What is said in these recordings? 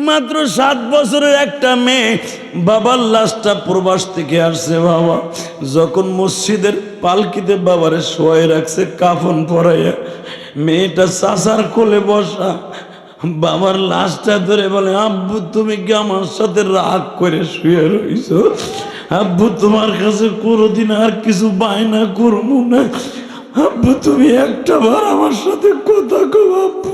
মাত্র 7 বছরের একটা মেয়ে, বাবার লাশটা প্রবাস থেকে আসছে। বাবা যখন মসজিদের পালকিতে বাবারে শোয়াই রাখছে কাফন পরাইয়া, মেয়েটা চাচার কোলে বসা, বাবার লাশটা ধরে বলে, আব্বু তুমি কি আমার সাথে রাগ করে শুয়ে রইছো? আব্বু তোমার কাছে কোনোদিন আর কিছু বায়না করবো না, আব্বু তুমি একটা বার আমার সাথে কথা কও আব্বু।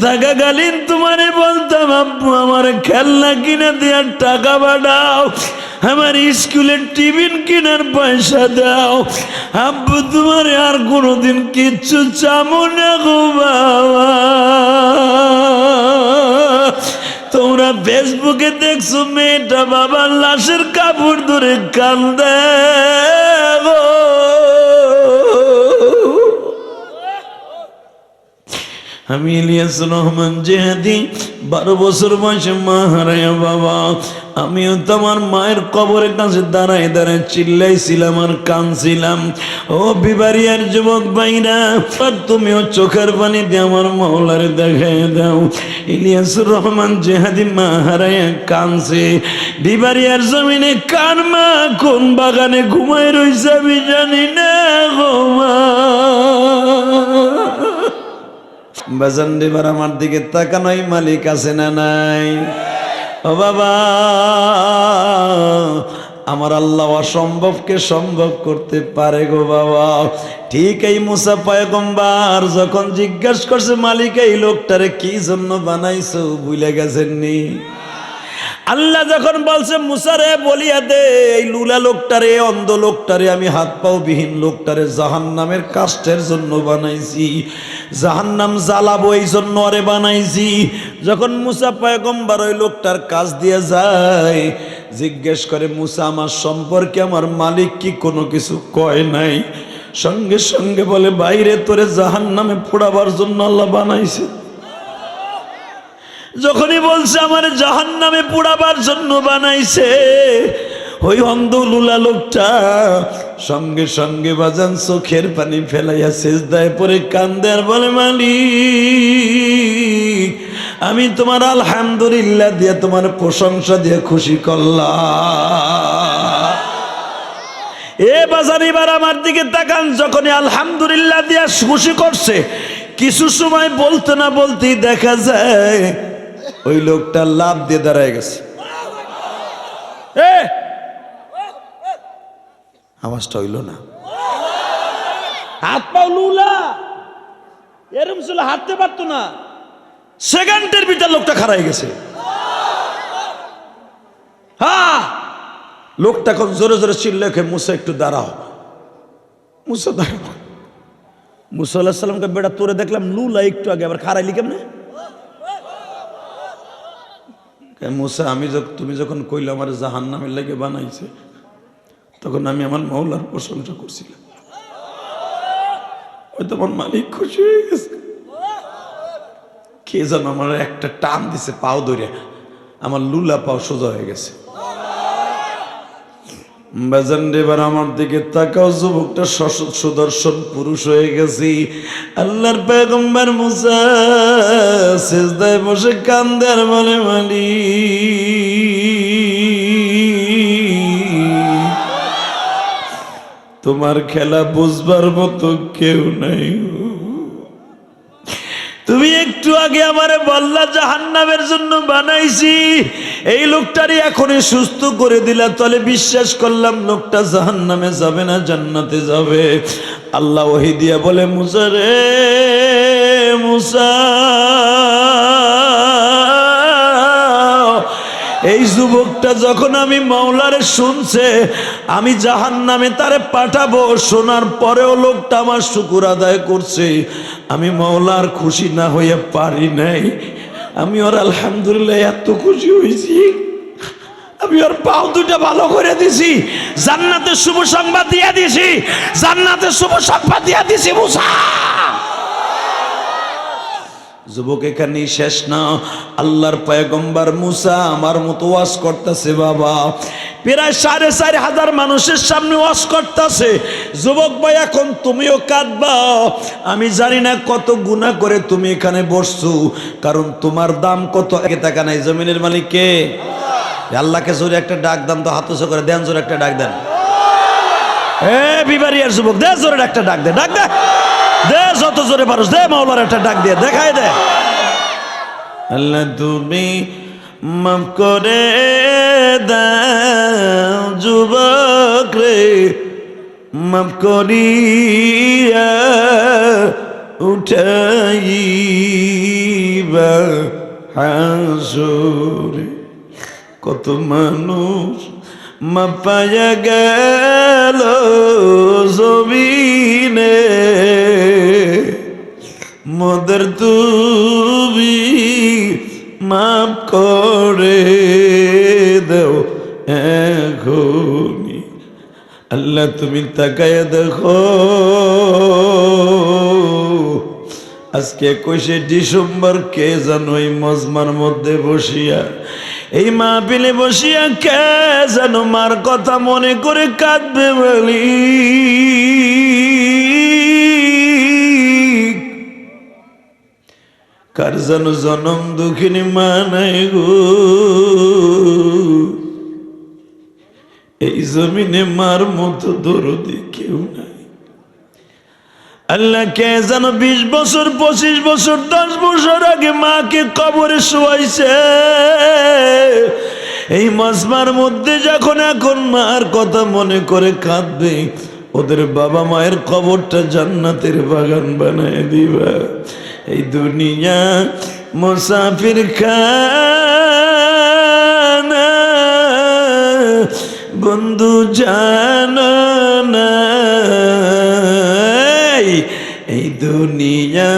থাকাকালীন তোমারে বলতাম, আব্বু আমার খেলনা কিনে দেওয়ার টাকা পাঠাও, আমার স্কুলের টিফিন কেনার পয়সা দাও, আব্বু তোমারে আর কোনোদিন কিচ্ছু চাবো না গো বাবা। তোমরা ফেসবুকে দেখছো মেয়েটা বাবার লাশের কাপড় ধরে কান্দে গো। আমি ইলিয়াসুর রহমান জেহাদি 12 বছর বয়সে মা হারাইয়া বাবা, আমিও তো আমার মায়ের কবরের কাছে দাঁড়ায় দাঁড়ায় চিল্লাইছিলাম আর কাঁদছিলাম। ও বিবারিয়ার যুবক ভাইরা, তুমিও চোখের পানি দিয়ে আমার মাওলারে দেখাই দাও। ইলিয়াসুর রহমান জেহাদি মা হারাইয়া কাঁদছে বিবারিয়ার জমিনে। কার মা কোন বাগানে ঘুমায় রইছে আমি জানি না গো মা। বাজান এবার আমার দিকে তাকানোই মালিক আছে না নাই? ও বাবা, আমার আল্লাহ অসম্ভবকে সম্ভব করতে পারে গো বাবা। ঠিক এই মুসা পয়গম্বর যখন জিজ্ঞাসা করছে মালিক এই লোকটারে কি জন্য বানাইছো, ভুলে গেছেননি? আল্লাহ যখন বলছে মুসা রে বলিয়া দে, এই লুলা লোকটারে, অন্ধ লোকটারে, আমি হাত পাও বিহীন লোকটারে জাহান্নামের কাষ্টের জন্য বানাইছি, জাহান্নাম জ্বালাবো এই জন্য আরে বানাইছি। যখন মুসা পয়গম্বর ওই লোকটার কাজ দিয়ে যায়, জিজ্ঞেস করে মুসা আমার সম্পর্কে আমার মালিক কি কোনো কিছু কয় নাই? সঙ্গে সঙ্গে বলে বাইরে তোরে জাহান্নামে পোড়াবার জন্য আল্লাহ বানাইছে। যখনই বলছে আমার জাহান্নামে পোড়াবার জন্য বানাইছে, ওই অন্ধ লুলা লোকটা সঙ্গে সঙ্গে বাজান চোখের পানি ফেলাইয়া সিজদায় পড়ে কান্দে আর বলে মালিক আমি তোমার আলহামদুলিল্লাহ দিয়ে তোমার প্রশংসা দিয়ে খুশি করলাম। এ বাজান এবার আমার দিকে তাকান, যখনই আলহামদুলিল্লাহ দিয়া খুশি করছে, কিছু সময় বলতে না বলতেই দেখা যায় ওই লোকটা লাভ দিয়ে দাঁড়ায় গেছে। আওয়াজটা হইল না, হাত পাও লুলা এরম ছিল, হাঁটতে পারতো না, সেকেন্ডের ভিতর লোকটা খাড়াই গেছে। হ্যাঁ, লোকটা এখন জোরে জোরে চিল্লে মুসা একটু দাঁড়াও। মুসা দাঁড়াও। মুসা আলাইহিস সালামকে বেটা তোরে দেখলাম লুলা একটু আগে, আবার খাড়াইলি কেমনে? মুসা তুমি যখন কইলে আমার জাহান্নামের লাগে বানাইছে, তখন আমি আমার মাওলার প্রশংসা করছিলাম, হয়তো আমার মালিক খুশি হয়ে গেছে। কে যেন আমার একটা টান দিছে পাও ধরে, আমার লুলা পাও সোজা হয়ে গেছে। বাজান এবার আমার দিকে তাকাও, যুবকটা সুদর্শন পুরুষ হয়ে গেছি। আল্লাহর পয়গম্বর মুসা সিজদায় বসে কান্দে আর বলে মালিক তোমার খেলা বুঝবার মতো কেউ নাই। তুমি একটু আগে আমারে বললা জাহান্নামের জন্য বানাইছি, এই লোকটারই এখনই সুস্থ করে দিলা, তাহলে বিশ্বাস করলাম লোকটা জাহান্নামে যাবে না, জান্নাতে যাবে। আল্লাহ ওহী দিয়া বলে মুসা রে মুসা, এই যুবকটা যখন আমি মাওলারে শুনছে আমি জাহান্নামে তারে পাঠাবো, শোনার পরেও লোকটা আমার শুকর আদায় করছে, আমি মাওলার খুশি না হয়ে পারি নাই। আমি ওর আলহামদুলিল্লাহ এত খুশি হয়েছি, আমি ওর পাও দুটা ভালো করে দিছি, জান্নাতের শুভ সংবাদ দিয়ে দিছি, জান্নাতের শুভ সংবাদ দিয়ে দিছি মুসা। যুবক এখানেই শেষ না, আল্লাহর পয়গম্বর মুসা আমার মতো ওয়াজ করতেছে বাবা, প্রায় 4,500 মানুষের সামনে ওয়াজ করতেছে। যুবক ভাই এখন তুমিও কাঁদবা, আমি জানি না কত গুনাহ করে তুমি এখানে বসছো, কারণ তোমার দাম কত। একে টাকা নাই, জমিনের মালিক কে? আল্লাহকে জোরে একটা ডাক দেন তো, হাত উঁচু করে দেন, জোরে একটা ডাক দেন। এ বিবারিয়ার যুবক, দে জোরে একটা ডাক দে, ডাক দে, দে যত জোরে পারস, দে মাওলার একটা ডাক দিয়ে দেখাই দে। আল্লাহ তুমি মাফ করে দাও যুবক রে, মাফ করিয়া উঠাইবা হাসরে। কত মানুষ মাপায়া গেল জমিনে, মোদের তুমি মাফ করে দাও এখনই। আল্লাহ তুমি তাকায় দেখো, আজকে 21শে ডিসেম্বর, কে জানো এই মজমার মধ্যে বসিয়া, এই মাহফিলে বসিয়া কে জানো মার কথা মনে করে কাঁদবে বলি। কার যেন জনম দুঃখিনী মা নাই গো, এই জমিনে মার মতো দরদি কেউ নাই। আল্লাহ কে যেন 20 বছর 25 বছর 10 বছর আগে মাকে কবরে শোয়াইছে, এই মজমার মধ্যে যখন এখন মার কথা মনে করে কাঁদবে, ওদের বাবা মায়ের কবরটা জান্নাতের বাগান বানায় দিবা। এই দুনিয়া মুসাফির খানা বন্ধু জানো না, এই দুনিয়া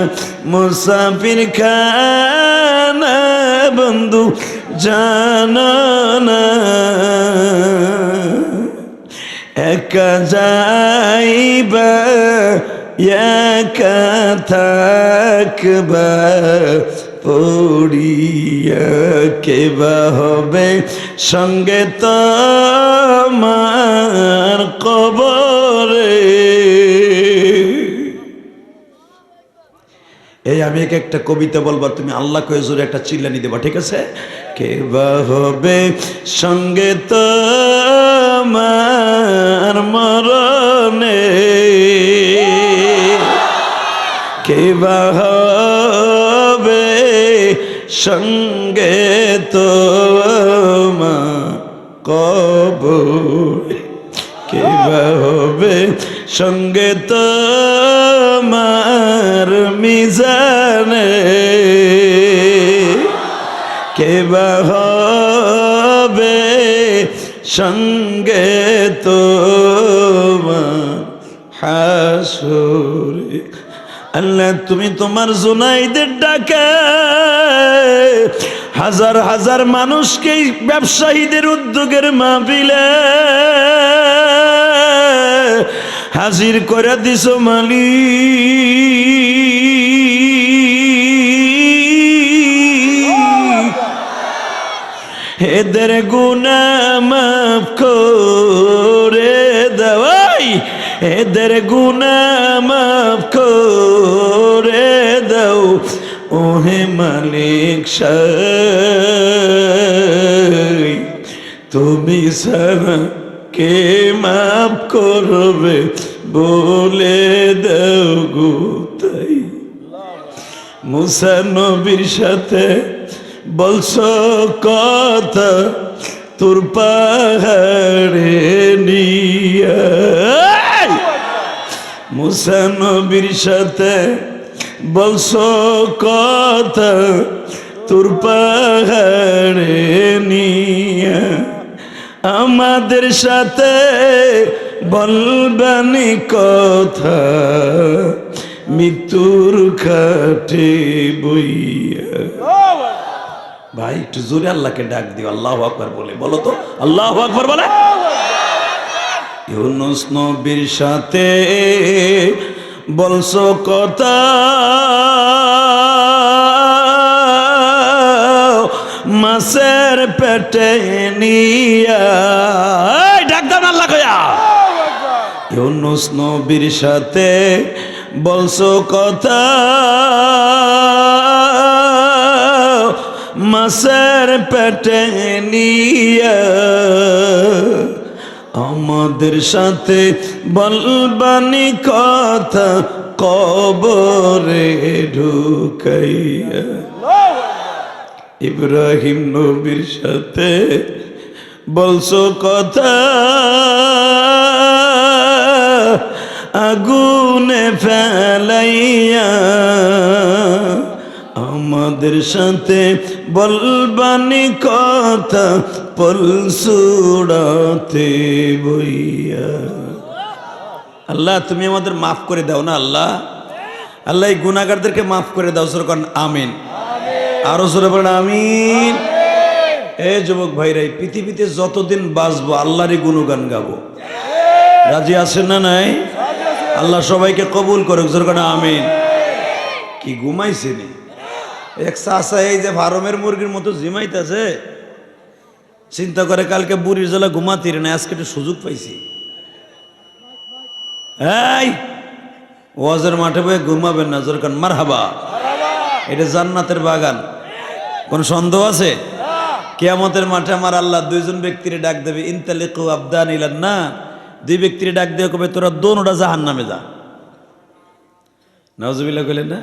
মুসাফির খানা বন্ধু জানো না। একা যাইবা একা থাকবা পড়িয়া, কেবা হবে সঙ্গে তোমার কবরে। এই আমি একটা কবিতা বলবা, তুমি আল্লাহ কয়ে জোরে একটা চিল্লানি দেবা, ঠিক আছে? কেবা হবে সঙ্গে তোমার মরণে, কেবা হবে সঙ্গে তোমার কবরে, কেবা হবে সঙ্গে তোমার মিজানে, কেবা হবে সঙ্গে তোমার হাসরে। আল্লাহ তুমি তোমার জুনাইদের ডাকে হাজার হাজার মানুষকে ব্যবসায়ীদের উদ্যোগের মাহফিলে হাজির করে দিছো মালিক। এদের গুনাহ মাফ করে দাও, এদের গুনাহ মাফ করে দাও ওহে মালিক শাহ, তুমি ছাড়া কে মাফ করবে বলে দাও গো তাই। মুসা নবীর সাথে বলছো কথা তোর পাহাড়ে নিয়া, মুসা নবীর সাথে বলছো কথা তোর পাহাড়ে নিয়া, আমাদের সাথে বলবানি কথা মৃত্যুর খাটে বইয়া। ভাই একটু জোরে আল্লাহকে ডাক দিও, আল্লাহু আকবার বলে বলো তো, আল্লাহু আকবার বলে। ইউনুস নবীর সাথে বলছো কথা মাছের পেটে নিয়া ডাক দাও আল্লাহ কইয়া ইউনুস নবীর সাথে বলছো কথা মাছের পেটে নিয়া আমাদের সাথে বলবানি কথা কবরে ঢুকাইয়া ইব্রাহিম নবীর সাথে বলছো কথা আগুনে ফেলাইয়া আমাদের সাথে বলবানি কথা পলসুড়াতে বইয়া আল্লাহ তুমি আমাদের মাফ করে দাও না আল্লাহ আল্লাহ এই গুনাহগারদেরকে মাফ করে দাও সরকার আমিন আরো জোরে বলেন আমিন এ যুবক ভাইরা এই পৃথিবীতে যতদিন বাঁচবো আল্লাহরই গুণগান গাবো রাজি আছেন না নাই আল্লাহ সবাইকে কবুল করুক সরকার আমিন কি ঘুমাইছে নি এক চাষা এই যে ফার্মের মুরগির মতো জিমাইতেছে চিন্তা করে কালকে বুড়ির জ্বালা ঘুমাতে না আজকে একটু সুযোগ পাইছি এই ওয়াজের মাঠে বয়ে ঘুমাবেন না জোরকান মারহাবা এটা জান্নাতের বাগান কোন সন্দেহ আছে কিয়ামতের মাঠে আমার আল্লাহ দুইজন ব্যক্তিরে ডাক দেবে ইনতালিকু আবদান ইলান না দুই ব্যক্তিরে ডাক দিয়ে কবে তোরা দোনোটা জাহান্নামে যা নাউজুবিল্লাহ কইলেন না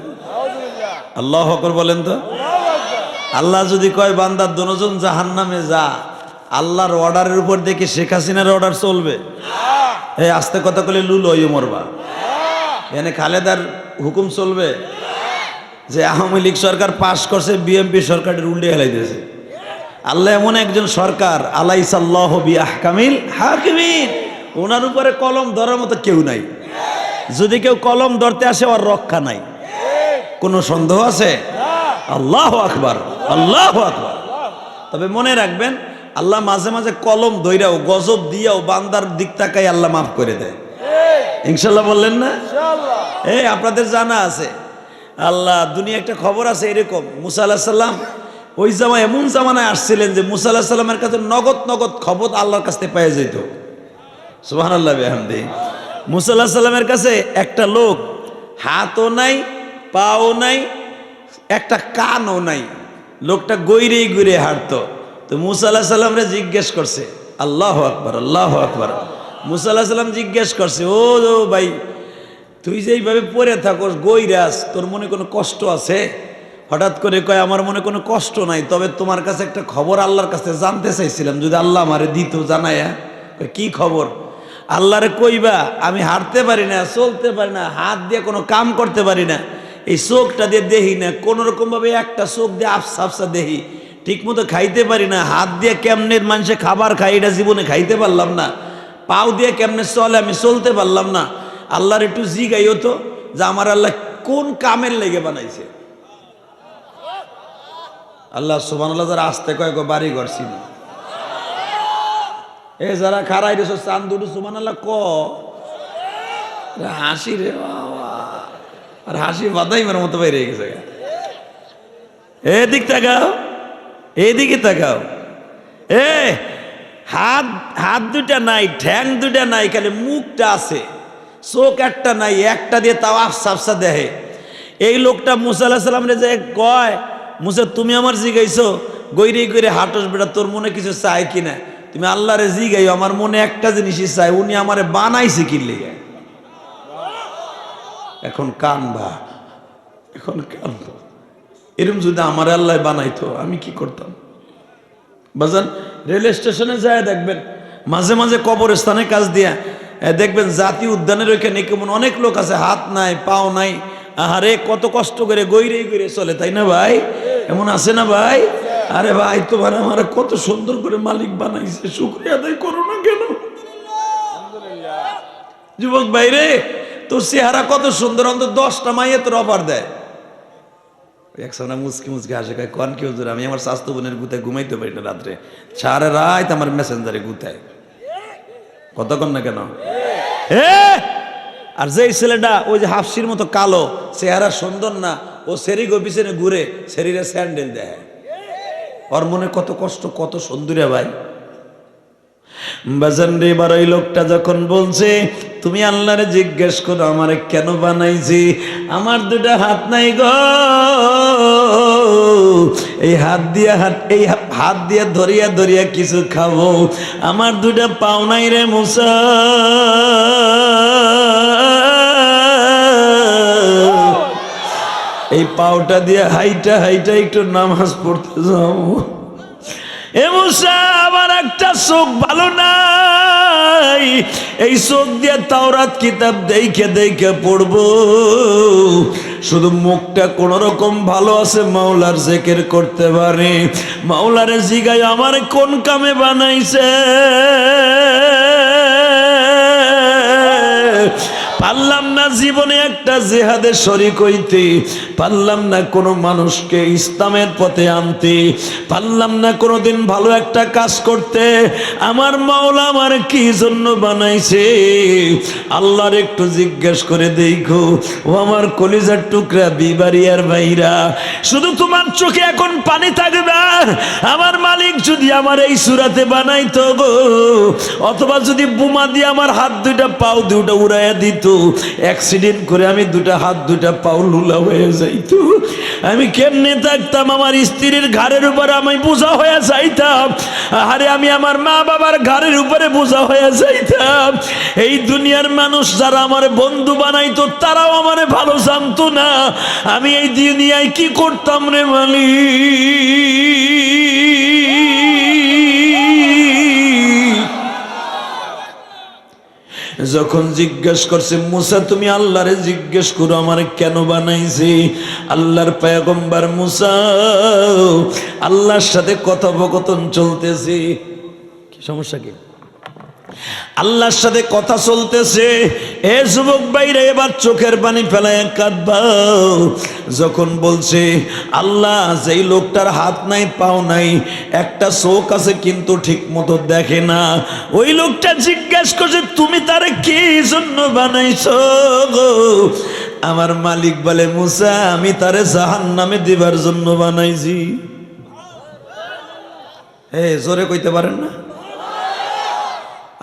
আল্লাহু আকবার বলেন তো আল্লাহ যদি কয় বান্দা দুজন জাহান্নামে যা আল্লাহর অর্ডারের উপর দেখি শেখ হাসিনার অর্ডার চলবে এই আস্তে কথা কইলে লুল হইও মরবা এখানে খালেদার হুকুম চলবে যে আওয়ামী লীগ সরকার পাশ করছে বিএনপি সরকারের উল্টে হেলাই দিয়েছে আল্লাহ এমন একজন সরকার আলাইসাল্লাহু বিআহকামিল হাকিমিন ওনার উপরে কলম ধরার মতো কেউ নাই যদি কেউ কলম ধরতে আসে ওর রক্ষা নাই কোনো সন্দেহ আছে আল্লাহু আকবার আল্লাহু আকবার তবে মনে রাখবেন আল্লাহ মাঝে মাঝে কলম ধইরাও গজব দিয়াও বান্দার দিক তাকাই আল্লাহ মাফ করে দেয় ইনশাআল্লাহ বললেন না ইনশাআল্লাহ এই আপনাদের জানা আছে আল্লাহ দুনিয়া একটা খবর আছে এরকম মুসা আলাইহিস সালাম ওই জামায় এমন জামানায় আসছিলেন যে মুসা আলাইহিস সালামের কাছে নগদ নগদ খবর আল্লাহর কাছ থেকে পেয়ে যেত সুবহানাল্লাহ বিহামদি মুসা আলাইহিস সালামের কাছে একটা লোক হাতও নাই পাও নাই একটা কানও নাই লোকটা গৈরেই গৈরে হাঁটতো তো মুসা আলাইহিস সালামরে জিজ্ঞেস করছে আল্লাহু আকবার আল্লাহু আকবার মুসা আলাইহিস সালাম জিজ্ঞেস করছে ও ভাই তুই যে এইভাবে পড়ে থাকোস গৈরাস তোর মনে কোনো কষ্ট আছে হঠাৎ করে কয় আমার মনে কোনো কষ্ট নাই তবে তোমার কাছে একটা খবর আল্লাহর কাছে জানতে চাইছিলাম যদি আল্লাহ আমারে দিত জানায়া কি খবর আল্লাহরে কইবা আমি হাঁটতে পারি না চলতে পারি না হাত দিয়ে কোনো কাম করতে পারি না এই চোখটা দিয়ে দেখি না কোনো রকম ভাবে একটা চোখ দিয়ে আফসা আফসা দেখি ঠিক মতো খাইতে পারি না হাত দিয়ে কেমনে মানুষে খাবার খাই এটা জীবনে খাইতে পারলাম না পাও দিয়ে কেমনে চলে আমি চলতে পারলাম না আল্লাহর একটু জিগাইও তো যে আমার আল্লাহ কোন কামের লেগে বানাইছে আল্লাহ সুবহানাল্লাহ যারা আসতে কয়েক বাড়ি ঘর ছিল এ যারা খারাই রেছো চান দুটো সুবহানাল্লাহ ক হাসি রে বাবা আর হাসি বাদাইমের মতো বাইরে গেছে এদিক তাকাও এইদিকে তাকাও এ হাত হাত দুটা নাই ঠ্যাং দুটা নাই খালি মুখটা আছে চোখ একটা নাই একটা দিয়ে তাও আফসা আফসা দেখে এই লোকটা মুসা আলাইহিস সালাম রে যে কয় মুসা তুমি আমার জিগাইছো গৈরে গৈরে হাঁটস বেটা তোর মনে কিছু চাই কিনা তুমি আল্লাহরে জিগাইও আমার মনে একটা জিনিসই চাই উনি আমারে বানাইছে কি লেগে এখন কানবা এখন কানবা এরকম যদি আমার আল্লাহ বানাইতো আমি কি করতাম বাজান রেল স্টেশনে যায় দেখবেন মাঝে মাঝে কবরস্থানে কাজ দিয়া দেখবেন জাতীয় উদ্যানের ওইখানে কেমন অনেক লোক আছে হাত নাই পাও নাই আরে কত কষ্ট করে গৈরে গৈরে চলে তাই না ভাই এমন আছে না ভাই আরে ভাই তোমার আমার কত সুন্দর করে মালিক বানাইছে শুকরিয়া আদায় করো না কেন যুবক ভাই রে তোর চেহারা কত সুন্দর অন্তত 10টা মাইয়ে তোর অফার দেয় একসাথে মুচকি মুচকি হাসে কয় কন কি হুজুর আমি আমার স্বাস্থ্য বোনের গুতায় ঘুমাইতে পারি না রাত্রে সারা রাত আমার মেসেঞ্জারে গুতায় কতক্ষণ না কেন আর যেই ছেলেটা ওই যে হাফসির মতো কালো চেহারা সুন্দর না ও সেরি গো পিছনে ঘুরে শরীরে স্যান্ডেল দেয় ওর মনে কত কষ্ট, কত সুন্দর ভাই। বাজান রে, এবার ওই লোকটা যখন বলছে তুমি আল্লাহরে জিজ্ঞেস করো আমারে কেন বানাইছি, আমার দুটা হাত নাই গো, এই হাত দিয়ে ধরিয়া ধরিয়া কিছু খাবো, আমার দুটা পাও নাই রে মুসা, এই পাওটা দিয়ে হাইটা হাইটা একটু নামাজ পড়তে যাবো। এ মুসা, আমার একটা চোখ ভালো নাই, এই চোখ দিয়ে তাওরাত কিতাব দেখে দেখে পড়বো, শুধু মুখটা কোন রকম ভালো আছে, মাওলার জিকির করতে পারে, মাওলারে জিগায় আমার কোন কামে বানাইছে, পারলাম না জীবনে একটা জিহাদে শরীক হইতে, পারলাম না কোনো মানুষকে ইসলামের পথে আনতে, পারলাম না কোনোদিন ভালো একটা কাজ করতে, আমার মাওলা আমার কি জন্য বানাইছে, আল্লাহর একটু জিজ্ঞেস করে দেখো। ও আমার কলিজার টুকরা বিবারিয়ার ভাইরা, শুধু তোমার চোখে এখন পানি থাকবে, আমার মালিক যদি আমার এই সূরাতে বানাইতো গো, অথবা যদি বোমা দিয়ে আমার হাত দুইটা পাও দুইটা উড়াইয়া দিত, অ্যাক্সিডেন্ট করে আমি দুটা হাত দুটা পাও লুলা হয়ে যাইতো, আমি কেমনে থাকতাম, আমার স্ত্রীর ঘাড়ের উপর আমি বোঝা হয়ে যাইতাম, আরে আমি আমার মা বাবার ঘাড়ের উপরে বোঝা হয়ে যাইতাম, এই দুনিয়ার মানুষ যারা আমার বন্ধু বানাইতো তারাও আমারে ভালো জানতো না, আমি এই দুনিয়ায় কি করতাম রে মালিক। যখন জিজ্ঞেস করছে মুসা তুমি আল্লাহরে জিজ্ঞেস করো আমারে কেন বানাইছে, আল্লাহর পয়গম্বর মুসা আল্লাহর সাথে কথোপকথন চলতেছে, কি সমস্যা কি, আল্লাহর সাথে কথা চলতেছে, এ যুবক ভাইরা এবার চোখের পানি ফেলায় কাঁদবাও, যখন বলছে আল্লাহ যেই লোকটার হাত নাই পাও নাই, একটা চোখ আছে কিন্তু ঠিক মতো দেখে না, ওই লোকটা জিজ্ঞেস করছে তুমি তারে কি জন্য বানাইছো গো, আমার মালিক বলে মুসা আমি তারে জাহান্নামে দিবার জন্য বানাইছি। জোরে কইতে পারেন না,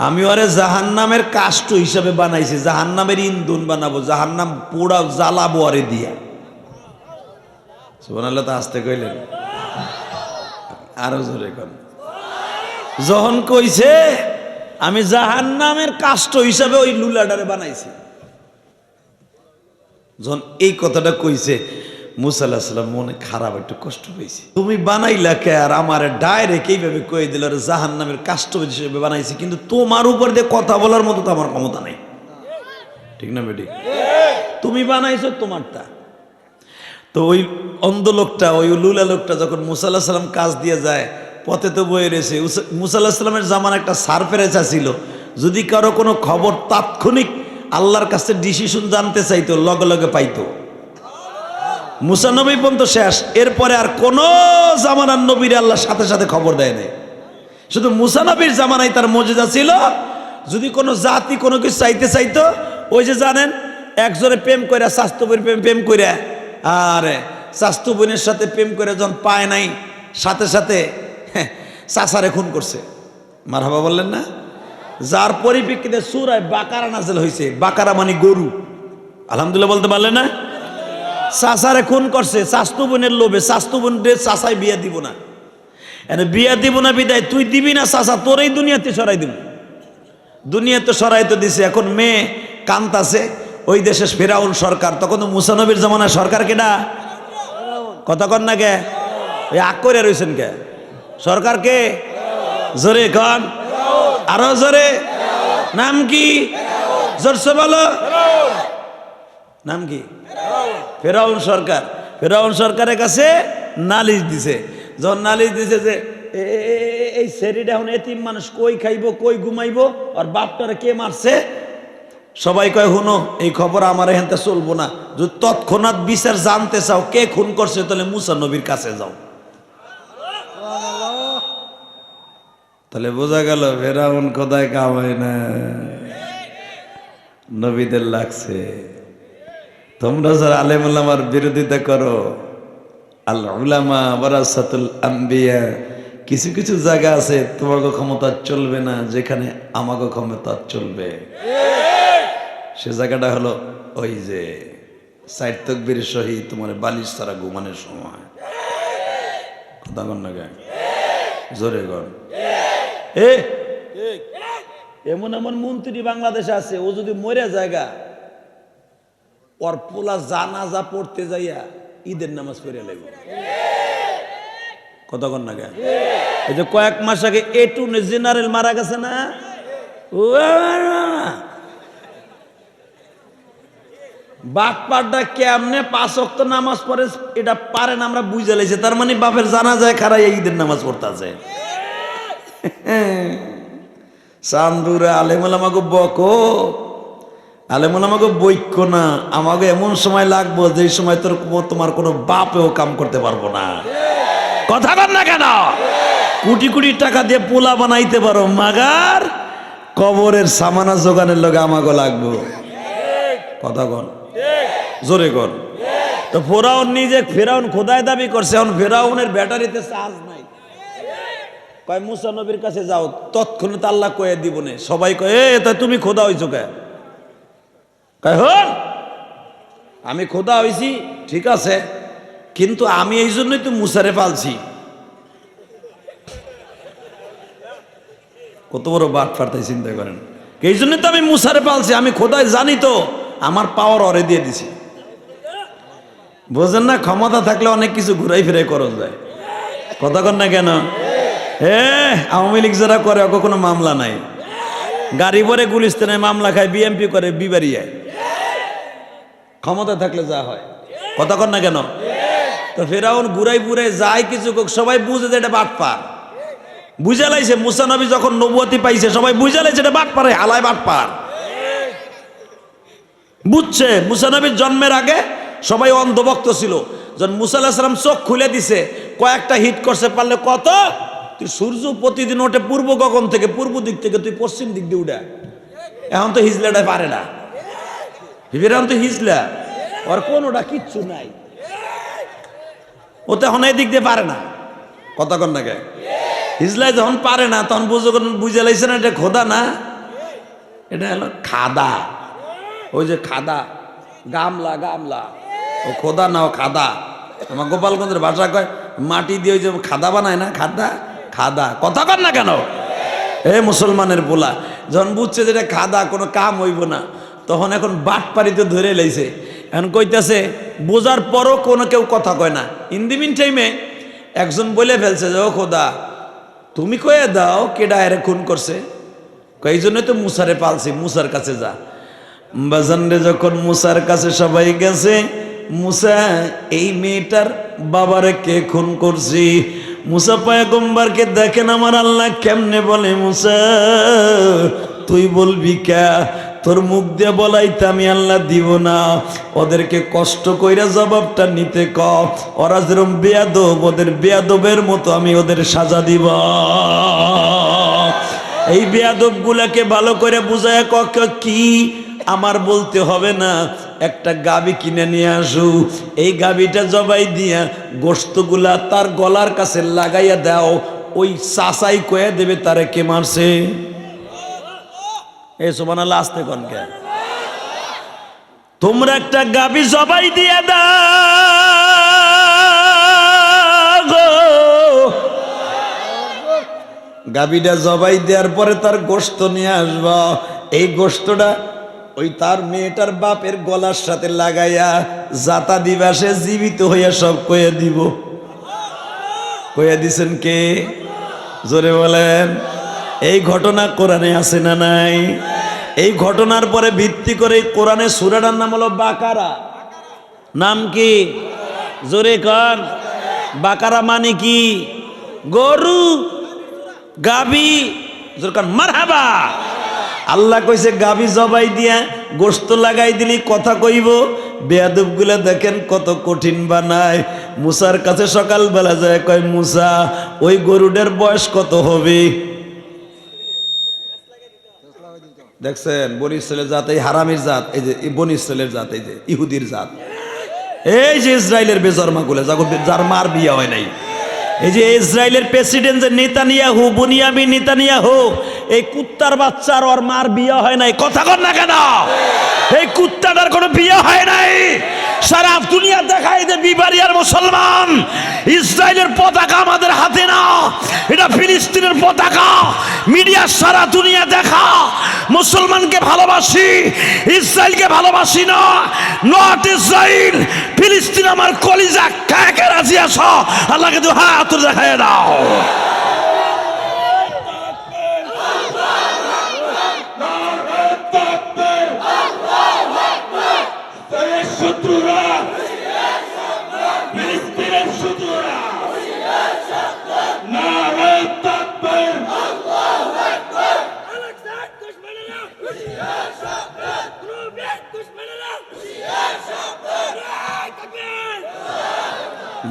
আমি ওরে জাহান্নামের কাষ্ট হিসাবে বানাইছি, জাহান্নামের ইন্ধন বানাবো, জাহান্নাম পোড়া জ্বালাবো আরে দিয়া। সুবহানাল্লাহ, তা আসতে কইলেন আরো জোরে কোন, যখন কইছে আমি জাহান্নামের কাষ্ট হিসাবে ওই লুলাডারে বানাইছি, যখন এই কথাটা কইছে মুসা আলাইহিস সালাম মনে খারাপ একটু কষ্ট পেয়েছে, তুমি বানাইলা কে, আর আমার ডাইরেক্ট এইভাবে কই দিল জাহান্নামের কাষ্ট হিসেবে বানাইছি, কিন্তু তোমার উপর দিয়ে কথা বলার মতো তো আমার ক্ষমতা নাই, ঠিক না বেটি, তুমি বানাইছো তোমারটা। তো ওই অন্ধ লোকটা, ওই লুলা লোকটা যখন মুসা আলাইহিস সালাম কাজ দিয়ে যায়, পথে তো বয়ে রয়েছে, মুসা আলাইহিস সালামের জামান একটা সারফেরেছা ছিল, যদি কারো কোনো খবর তাৎক্ষণিক আল্লাহর কাছে ডিসিশন জানতে চাইতো লগে লগে পাইতো, মুসা নবী পর্যন্ত শেষ, এরপরে আর কোন জামানার নবীর আল্লাহ সাথে সাথে খবর দেয় নাই, শুধু মুসা নবীর জামানায় তার মর্যাদা ছিল, যদি কোনো জাতি কোনো কিছু চাইতে চাইতো, ওই যে জানেন একজনে প্রেম করে স্বাস্থ্য প্রেম করে, আর স্বাস্থ্য বোনের সাথে প্রেম করে যখন পায় নাই, সাথে সাথে চাচারে খুন করছে, মারহাবা বললেন না, যার পরিপ্রেক্ষিতে সূরা বাকারা নাযিল হয়েছে, বাকারা মানে গরু, আলহামদুলিল্লাহ বলতে পারলেন না, চাচারে খুন করছে স্বাস্থ্য বোনের লোভে, স্বাস্থ্য বোনের চাচাই বিয়া দিব না, বিয়া দিব না বিদায় তুই দিবি না চাচা, তোর এই দুনিয়াতে সরাই দিব, দুনিয়াতে সরাই তো দিছে, এখন মেয়ে কান্তাছে, ওই দেশে ফেরাউন সরকার, তখন তো মুসা নবীর জামানায় সরকার কেডা, কতক্ষণ না কে ওই আগ করে রয়েছেন কে, সরকার কে, জোরে কন, আরো জোরে, নাম কি, জোরসে বলো, নাম কি, ফেরাউন সরকার। ফেরাউন সরকারের কাছে নালিশ দিছে, যখন নালিশ দিছে যে এই শরীরে এখন এতিম মানুষ কই খাইবো কই ঘুমাইবো, আর বাপটারে কে মারছে, সবাই কয় হুনো এই খবর আমার এখানতে চলবো না, যদি তৎক্ষণাৎ বিচার জানতে চাও কে খুন করছে তাহলে মুসা নবীর কাছে যাও। তাহলে বোঝা গেল ফেরাউন খোদায় কামায় না, নবীদের লাগছে। তোমরা যারা আলেম ওলামার বিরোধিতা করো, আল উলামা ওয়ারাসাতুল আম্বিয়া। কিছু কিছু জায়গা আছে তোমাকে ক্ষমতা চলবে না, যেখানে আমাকে ক্ষমতা চলবে। সে জায়গাটা হলো ওই যে সাইড তকবীর সহি তোমার বালিশ ছাড়া ঘুমানোর সময়। কথা কন না গায় জোরে কর। এমন এমন মন্ত্রী বাংলাদেশে আছে, ও যদি মরে জায়গা ওর পোলা জানাজা পড়তে যাইয়া ঈদের নামাজ পড়ে লাগবে। কতক্ষণ না গায়। এই যে কয়েক মাস আগে এটুনে জেনারেল মারা গেছে না, বাটপাড়টা কেমনে 5 ওয়াক্ত নামাজ পড়ে এটা পারেন আমরা বুঝে লাইছি। তার মানে বাপের জানাজায় খারাই ঈদের নামাজ পড়তেছে। চান্দুরে আলেমুল আমাকে বকো, আলেমুল আমাকে বৈক্য না, আমাকে এমন সময় লাগবো যে সময় তোমার কোনো বাপেও কাম করতে পারবো না। কথা বল না কেন? কোটি কোটি টাকা দিয়ে পোলা বানাইতে পারো, মাগার কবরের সামানা জোগানের লগে আমাকে লাগবো। কথা কন জোরে কন। তো ফেরাউন নিজে ফেরাউন খোদায় দাবি করছে, এখন ফেরাউনের ব্যাটারিতে চার্জ নাই। কয় মুসা নবীর কাছে যাও, তৎক্ষণাৎ আল্লাহ কয়ে দিব নে। সবাই কয় এ তা তুমি খোদা হইছো কে? কয় হন আমি খোদা হইছি ঠিক আছে, কিন্তু আমি এই জন্যই তো মুসারে পালছি। কত বড় বাট ফাটাই চিন্তা করেন। এই জন্যই তো আমি মুসারে পালছি, আমি খোদায় জানি তো আমার পাওয়ার অরে দিয়ে দিছি। বোঝেন না? ক্ষমতা থাকলে অনেক কিছু ঘুরাই ফিরাই করা যায়। কথা কন না কেন? আওয়ামী লীগ যারা করে ওকে কোনো মামলা নাই, গাড়ি ভরে গুলিস্তানে মামলা খায়, বিএমপি করে বিবারিয়ায়। ক্ষমতা থাকলে যা হয়। কথা কন না কেন? তো ফেরাউন ঘুরাই ঘুরাই যায় কিছু, সবাই বুঝে যে এটা বাটপার। বুঝে লাইছে মুসা নবী যখন নবুয়তি পাইছে, সবাই বুঝে লাইছে এটা বাটপারে, হালায় বাটপার। বুঝছে মুসা নবীর জন্মের আগে সবাই অন্ধভক্ত ছিল। যখন মুসা আলাইহিস সালাম চোখ খুলে দিছে, কয়েকটা হিট করছে পারলে কত, তুই সূর্য প্রতিদিন ওঠে পূর্ব গগন থেকে, পূর্ব দিক থেকে, তুই পশ্চিম দিক দিয়ে উঠা। এখন তো হিজলাটা পারে না, ফিরাউন তো হিজলা, ওর কোনোটা কিচ্ছু নাই, ও তো এখন এই দিক দিয়ে পারে না। কথা কন না কে? হিজলায় যখন পারে না তখন বুঝে লাইছে না এটা খোদা না, এটা হলো খাদা। ওই যে খাদা গামলা, গামলা ও খোদা না, ও খাদা। আমার গোপালগঞ্জের ভাষা কয় মাটি দিয়ে ওই যে খাদা বানায় না, খাদা খাদা। কথা কন না কেন? মুসলমানের পোলা যখন বুঝছে যে এটা খাদা, কোনো কাম হইব না, তখন এখন বাটপাড়িতে ধরে লাইছে। এখন কইতাছে, বোঝার পরও কোনো কেউ কথা কয় না। ইন দি মিন টাইমে একজন বলে ফেলছে যে ও খোদা তুমি কয়ে দাও কেডা এরে খুন করছে। এই জন্যই তো মুসারে পালছি, মুসার কাছে যা। বাজানরে যখন মুসার কাছে সবাই গেছে, মুসা এই মেয়েটার বাবারে কে খুন করছি? মুসা পয়গম্বরকে দেখেন আমার আল্লাহ কেমনে বলে, মুসা তুই বলবি কে? তোর মুখ দিয়ে বলাইতে আমি আল্লাহ দিব না, ওদেরকে কষ্ট কইরা জবাবটা নিতে ক। ওরা যেরকম বেয়াদব, ওদের বেয়াদবের মতো আমি ওদের সাজা দিব। এই বেয়াদব গুলাকে ভালো করে বুঝায় কি আমার বলতে হবে না, একটা গাবি কিনে নিয়ে আসু, এই গাবিটা জবাই দিয়া গোশতগুলা তার গলার কাছে লাগাইয়া দাও, ওই চাচাই কয়ে দেবে তারে কে মারছে। এই সুবহানাল্লাহ আসতে কোন কে? তোমরা একটা গাবি জবাই দিয়ে দাও, গাবিটা জবাই দেওয়ার পরে তার গোশত নিয়ে আসবা, এই গোশতটা ওই তার মেয়েটার বাপের গলার সাথে লাগাইয়া জাতা দিবা, সে জীবিত হইয়া সব কয়ে দিব। কয়ে দিছেন কে? জোরে বলেন। এই ঘটনা কোরআনে আছে না নাই? এই ঘটনার পরে ভিত্তি করে কোরআনের সূরাটার নাম হলো বাকারা। নাম কি? জোরে কর। বাকারা মানে কি? গরু, গাবি। জোরে কর মারহাবা। আল্লাহ কইছে গাবি জবাই দিয়া গোশত লাগাই দিলি কথা কইব। বেয়াদব গুলা দেখেন কত কঠিন বানায়। মুসার কাছে সকালবেলা যায়, কয় মুসা ওই গরুটার বয়স কত হবে? দেখছেন বনি ইসরায়েলের জাত, এই হারামির জাত, এই যে বনি ইসরায়েলের জাত, এই যে ইহুদির জাত, এই যে ইসরায়েলের বেজন্মাগুলো যার মার বিয়ে হয় নাই, এই যে ইসরায়েলের প্রেসিডেন্ট যে নেতানিয়াহু, বুনিয়ামিন নেতানিয়াহু, এই কুত্তার বাচ্চার ওর মার বিয়ে হয় নাই। কথা কর না কেন? এই কুত্তাটার কোনো বিয়ে হয় নাই। সারা দুনিয়া দেখায় যে বিবারিয়ার মুসলমান, ইসরায়েলের পতাকা আমাদের হাতে না, এটা ফিলিস্তিনের পতাকা। মিডিয়া সারা দুনিয়া দেখা, মুসলমানকে ভালোবাসি, ইসরায়েলকে ভালোবাসি না। নট ইসরায়েল, ফিলিস্তিন আমার কলিজা। কাকে রাজি আছো? আল্লাহকে তো হাত দেখায় দাও।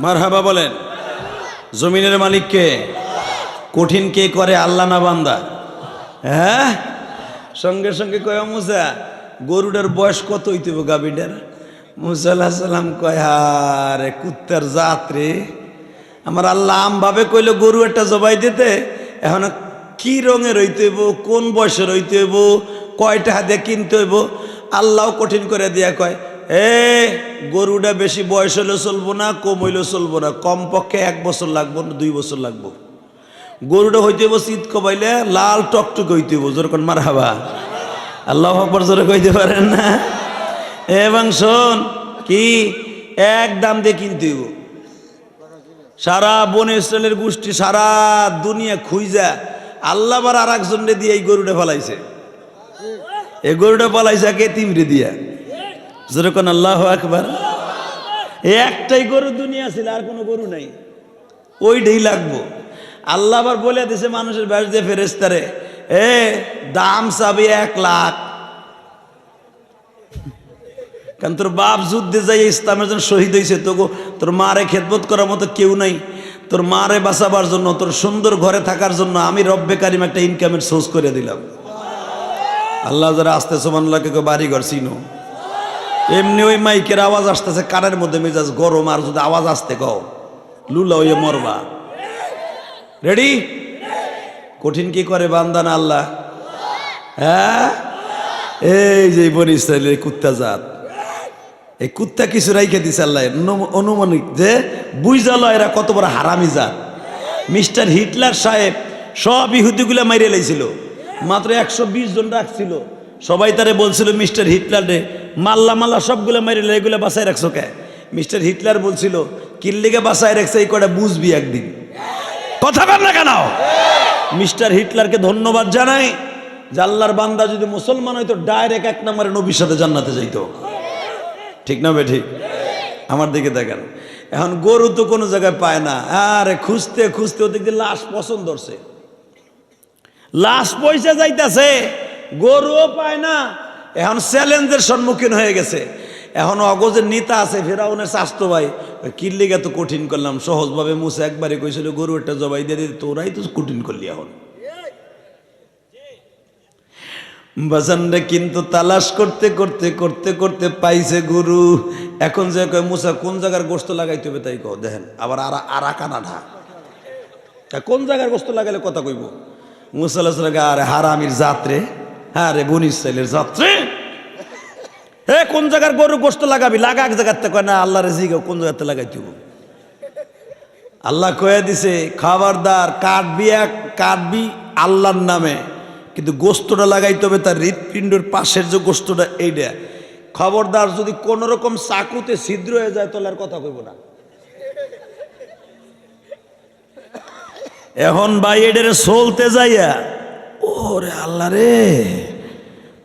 মারহাবা বলেন। জমিনের মালিক কে? কঠিন কে করে? আল্লাহ না বান্দা? হ্যাঁ, সঙ্গে সঙ্গে কয় মুসা গরুটার বয়স কত হইতে গাবিটার? মুসা আলাইহিস সালাম কয় আরে কুত্তার জাত রে, আমার আল্লাহ আমভাবে কইল গরু একটা জবাই দিতে, এখন কি রঙের হইতে হইব, কোন বয়সের হইতে হইব, কয়টা হাতে কিনতে হইব, আল্লাহ কঠিন করে দিয়া কয় গরুটা বেশি বয়স হলেও চলবো না, কম হইলেও চলবো না, কমপক্ষে 1 বছর লাগবো না 2 বছর লাগবো। গরুটা হইতে হইব শীত কবাইলে লাল টকটক হইতে হইব। যেরকম মারহাবা, আল্লাহু আকবার জোরে কইতে পারেন না? এবং শোন কি, এক দাম দিয়ে কিনতে হইব। সারা বনে ইসরায়েলের গোষ্ঠী সারা দুনিয়া খুঁজা আল্লাহ বার আর একজনরে দিয়ে এই গরুটা ফলাইছে। এই গরুটা ফলাইছে কে? তিমরে দিয়া। যেরকম আল্লাহু আকবার। একটাই গরু দুনিয়া ছিল, আর কোনো গরু নাই, ওইটাই লাগবো। আল্লাহ আবার বলে দিছে মানুষের বাস দিয়ে ফেরেশতারে, দাম চাবি 1 লাখ। কারণ তোর বাপ যুদ্ধে যাই ইসলামের জন্য শহীদ হয়েছে, তোর মারে খেদমত করার মতো কেউ নাই। তোর মারে বাঁচাবার জন্য, তোর সুন্দর ঘরে থাকার জন্য আমি রব্বে কারিম একটা ইনকামের সোর্স করে দিলাম। আল্লাহ যারা আসতে সুবহানাল্লাহকে বাড়ি ঘর চিনো। এমনি ওই মাইকের আওয়াজ আসতেছে কানের মধ্যে, মেজাজ গরম, আর যদি আওয়াজ আসতে কও লুলা হইয়া মরবা। রেডি? কঠিন কি করে বান্দা না আল্লাহ? হ্যাঁ, এই যে বনি ইসরায়েলের কুত্তা জাত, এই কুত্তা কিছু রাইখে দিছে আল্লাহ অনুমানিক যে বুঝালো এরা কত বড় হারামি জাত। মিস্টার হিটলার সাহেব সব ইহুদিগুলা মাইরে লাইছিল, মাত্র 120 জন রাখছিল। সবাই তারে বলছিল মিস্টার হিটলার রে মাল্লা সবগুলো মাইরে লাই, এগুলো বাসায় রাখছো কে? মিস্টার হিটলার বলছিল কিল্লিকে বাসায় রাখছে, এই কটা বুঝবি একদিন। কথা বল না কেন? মিস্টার হিটলারকে ধন্যবাদ জানাই যে আল্লাহর বান্দা যদি মুসলমান হয়তো ডাইরেক্ট 1 নম্বরে নবীর সাথে জান্নাতে যাইতো। ঠিক না বে ঠিক? আমার দিকে দেখেন, এখন গরু তো কোনো জায়গায় পায় না, আরে খুঁজতে খুঁজতে ওদিক দিয়ে লাশ পছন্দ করছে, লাশ পয়সা যাইতেছে, গরুও পায় না। এখন চ্যালেঞ্জের সম্মুখীন হয়ে গেছে। এখন অগজের নেতা আছে ফেরাউনের স্বাস্থ্য ভাই, কিল্লিগা তো কঠিন করলাম, সহজভাবে মুসা একবারে কইছিল গরু একটা জবাই দিয়ে দিতে, তোরাই তো কঠিন করলি। এখন বাজানরে কিন্তু তালাশ করতে করতে করতে করতে পাইছে গরু। এখন যে কয় মুসা কোন জায়গার গোস্ত লাগাইতে হবে তাই কও। দেখেন আবার আরাকানাঢা, কোন জায়গার গোস্ত লাগাইলে কথা কইব? মুসা আলাইহিস সালাম আরে হারামির জাতরে, হ্যাঁ রে বনি ইসরাইলের জাতরে, কোন জায়গার গরু গোস্ত লাগাবি? লাগা এক জায়গাতে কয় না, আল্লাহর জিগাও কোন জায়গাতে লাগাইতে হবে। আল্লাহ কয়ে দিছে খবরদার কাটবি আল্লাহর নামে, কিন্তু গোস্তটা লাগাইতে হবে তার হৃৎপিণ্ডের পাশের যে গোস্তটা এইটা। খবরদার যদি কোন রকম চাকুতে ছিদ্র হয়ে যায় তাহলে আর কথা কইব না। এখন ভাই এটারে চলতে যাইয়া ওরে আল্লাহ রে,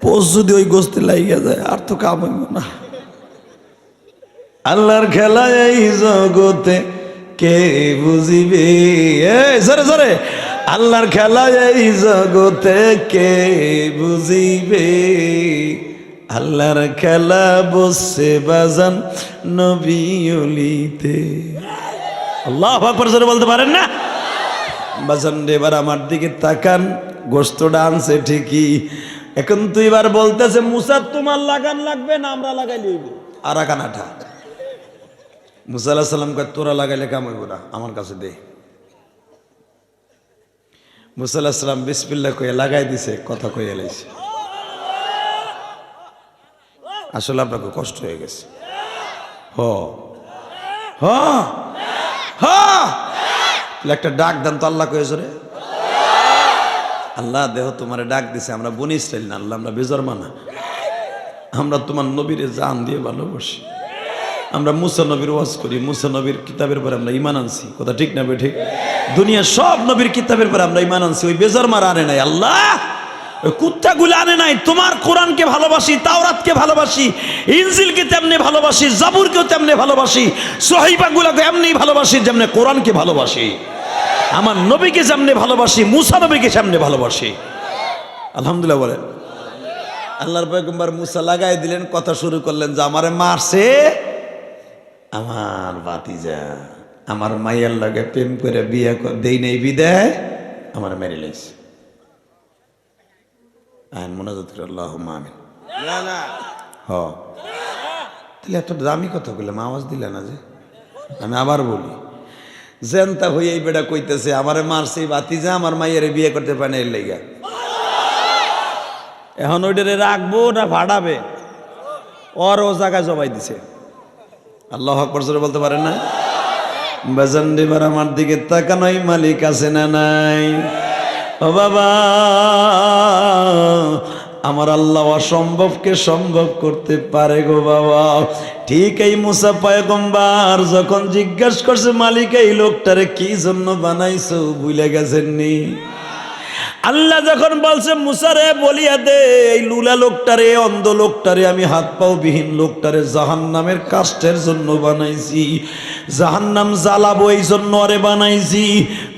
পোষ যদি ওই গোস্তে লাগিয়ে যায় আর তো কাম হইব না। আল্লাহর খেলা এই জগতে কে বুঝিবে, জোরে জোরে, আল্লাহর খেলা এই জগতে কে বুঝিবে, আল্লাহর খেলা বসে বাজান নবী ওলিতে। আল্লাহু আকবার জোরে বলতে পারেন না? বাজান এবার আমার দিকে তাকান, গোস্তটা আনছে ঠিকই, এখন তুই এবার বলতেছে মুসা তোমার লাগান লাগবে না আমরা লাগাই লইব? আরাকানাটা মুসা আলাইহিস সালাম কয় তোরা লাগাইলে কাম হইব না, আমার কাছে দে। মুসা আলাইহিস সালাম বিসমিল্লাহ কইয়া লাগাই দিছে, কথা কইয়া লাইছে। আসলে আপনাকে কষ্ট হয়ে গেছে। হ হ হ একটা ডাক দেন তো, আল্লাহ কয়েছে রে আল্লাহ দেহ তোমারে ডাক দিছে। আমরা বনি ইসরাইল না আল্লাহ, আমরা বেজরমা না, আমরা তোমার নবীর জান দিয়ে ভালোবাসি। আমরা মুসা নবীর ওয়াজ করি, মুসা নবীর কিতাবের পরে আমরা ইমান আনছি, কথা ঠিক না বেঠিক? দুনিয়ার সব নবীর কিতাবের পরে আমরা ইমান আনছি, ওই বেজরমার আনে নাই আল্লাহ, ওই কুত্তাগুলো আনে নাই। তোমার কোরআনকে ভালোবাসি, তাওরাতকে ভালোবাসি, ইনজিলকে তেমনি ভালোবাসি, জাবুরকেও তেমনি ভালোবাসি, সহিফাগুলোকে এমনি ভালোবাসি যেমনি কোরআনকে ভালোবাসি। আমার নবীকে যেমনি ভালোবাসি, মুসা নবীকে সামনে ভালোবাসি। আলহামদুলিল্লাহ বলেন। আল্লাহর পয়গম্বর মুসা লাগাই দিলেন, কথা শুরু করলেন যে আমারে মারছে আমার ভাতিজা, আমার মাইয়ার লাগে প্রেম করে বিয়ে দেই নেই বিদায়, আমার মেরে লাইছে। আইন মোনাজাত করে আল্লাহুম্মা আমিন। হ তাহলে এত দামি কথা বললাম, আওয়াজ দিলে না যে? আমি আবার বলি, জেনতা হয়ে এই বেটা কইতেছে আমারে মারছে ভাতিজা, আমার মাইয়ার বিয়ে করতে পারে না, এর লেগা। এখন ওইটারে রাখবো না ভাড়াবে? ওর ও জায়গায় জবাই দিছে। আল্লাহু আকবার জোরে বলতে পারেন না? বাজান এবার আমার দিকে তাকানোই, মালিক আছে না নাই? ও বাবা, আমার আল্লাহ অসম্ভবকে সম্ভব করতে পারে গো বাবা। ঠিক এই মুসা পয়গম্বর যখন জিজ্ঞাসা করছে মালিক এই লোকটারে কি জন্য বানাইছো, ভুলে গেছেননি? আল্লাহ যখন বলছে মুসারে বলিয়া দে এই লুলা লোকটারে, অন্ধ লোকটারে, আমি হাত পাও বিহীন লোকটারে জাহান্নামের কাষ্টের জন্য বানাইছি, জাহান্নাম জ্বালাবো এই জন্য আরে বানাইছি।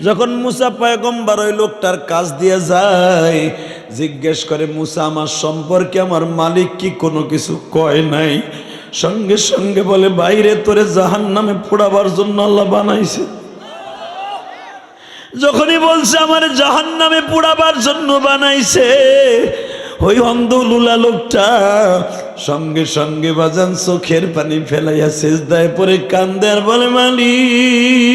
যখন মুসা পয়গম্বর ওই লোকটার কাজ দিয়ে যায়, জিজ্ঞেস করে মুসা আমার সম্পর্কে আমার মালিক কি কোনো কিছু কয় নাই? সঙ্গে সঙ্গে বলে বাইরে তোরে জাহান্নামে পোড়াবার জন্য আল্লাহ বানাইছে। যখনই বলছে আমার জাহান্নামে পোড়াবার জন্য বানাইছে, ওই অন্ধ লুলা লোকটা সঙ্গে সঙ্গে বাজান চোখের পানি ফেলাইয়া সিজদায় পড়ে কান্দে আর বলে মালিক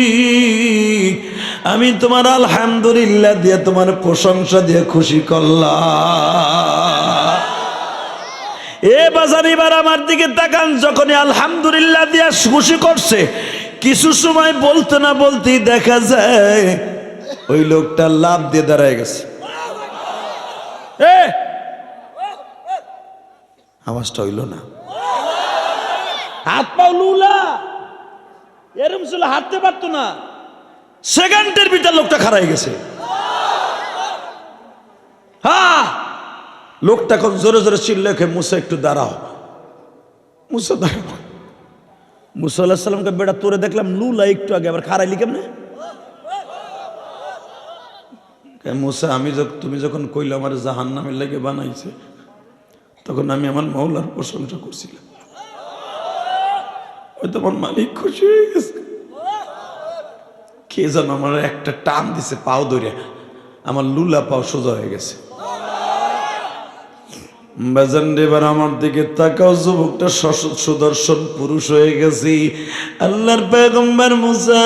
আমি তোমার আলহামদুলিল্লাহ দিয়ে তোমার প্রশংসা দিয়ে খুশি করলাম। এ বাজার এবার আমার দিকে তাকান, যখনই আলহামদুলিল্লাহ দিয়ে খুশি করছে, কিছু সময় বলতে না বলতেই দেখা যায় ওই লোকটা লাভ দিয়ে দাঁড়ায় গেছে। আওয়াজটা হইল না, হাত পাও লুলা এরম ছিল, হাঁটতে পারতো না, সেকেন্ডের ভিতর লোকটা খাড়াই গেছে। হ্যাঁ, লোকটা এখন জোরে জোরে চিল্লেখে মুসা একটু দাঁড়াও, মুসা দাঁড়াও। মুসা আলাইহিস সালামকে বেটা তোরে দেখলাম লুলা একটু আগে, আবার খাড়াইলি কেমনে? মুসা আমি তুমি যখন কইল আমার জাহান্নামের লেগে বানাইছে, তখন আমি আমার মাওলার প্রশংসা করছিলাম, হয়তো আমার মালিক খুশি হয়ে গেছে। কে যেন আমার একটা টান দিছে পাও ধরে, আমার লুলা পাও সোজা হয়ে গেছে। বাজান এবার আমার দিকে তাকাও, যুবকটা সুদর্শন পুরুষ হয়ে গেছি। আল্লাহর পয়গম্বর মুসা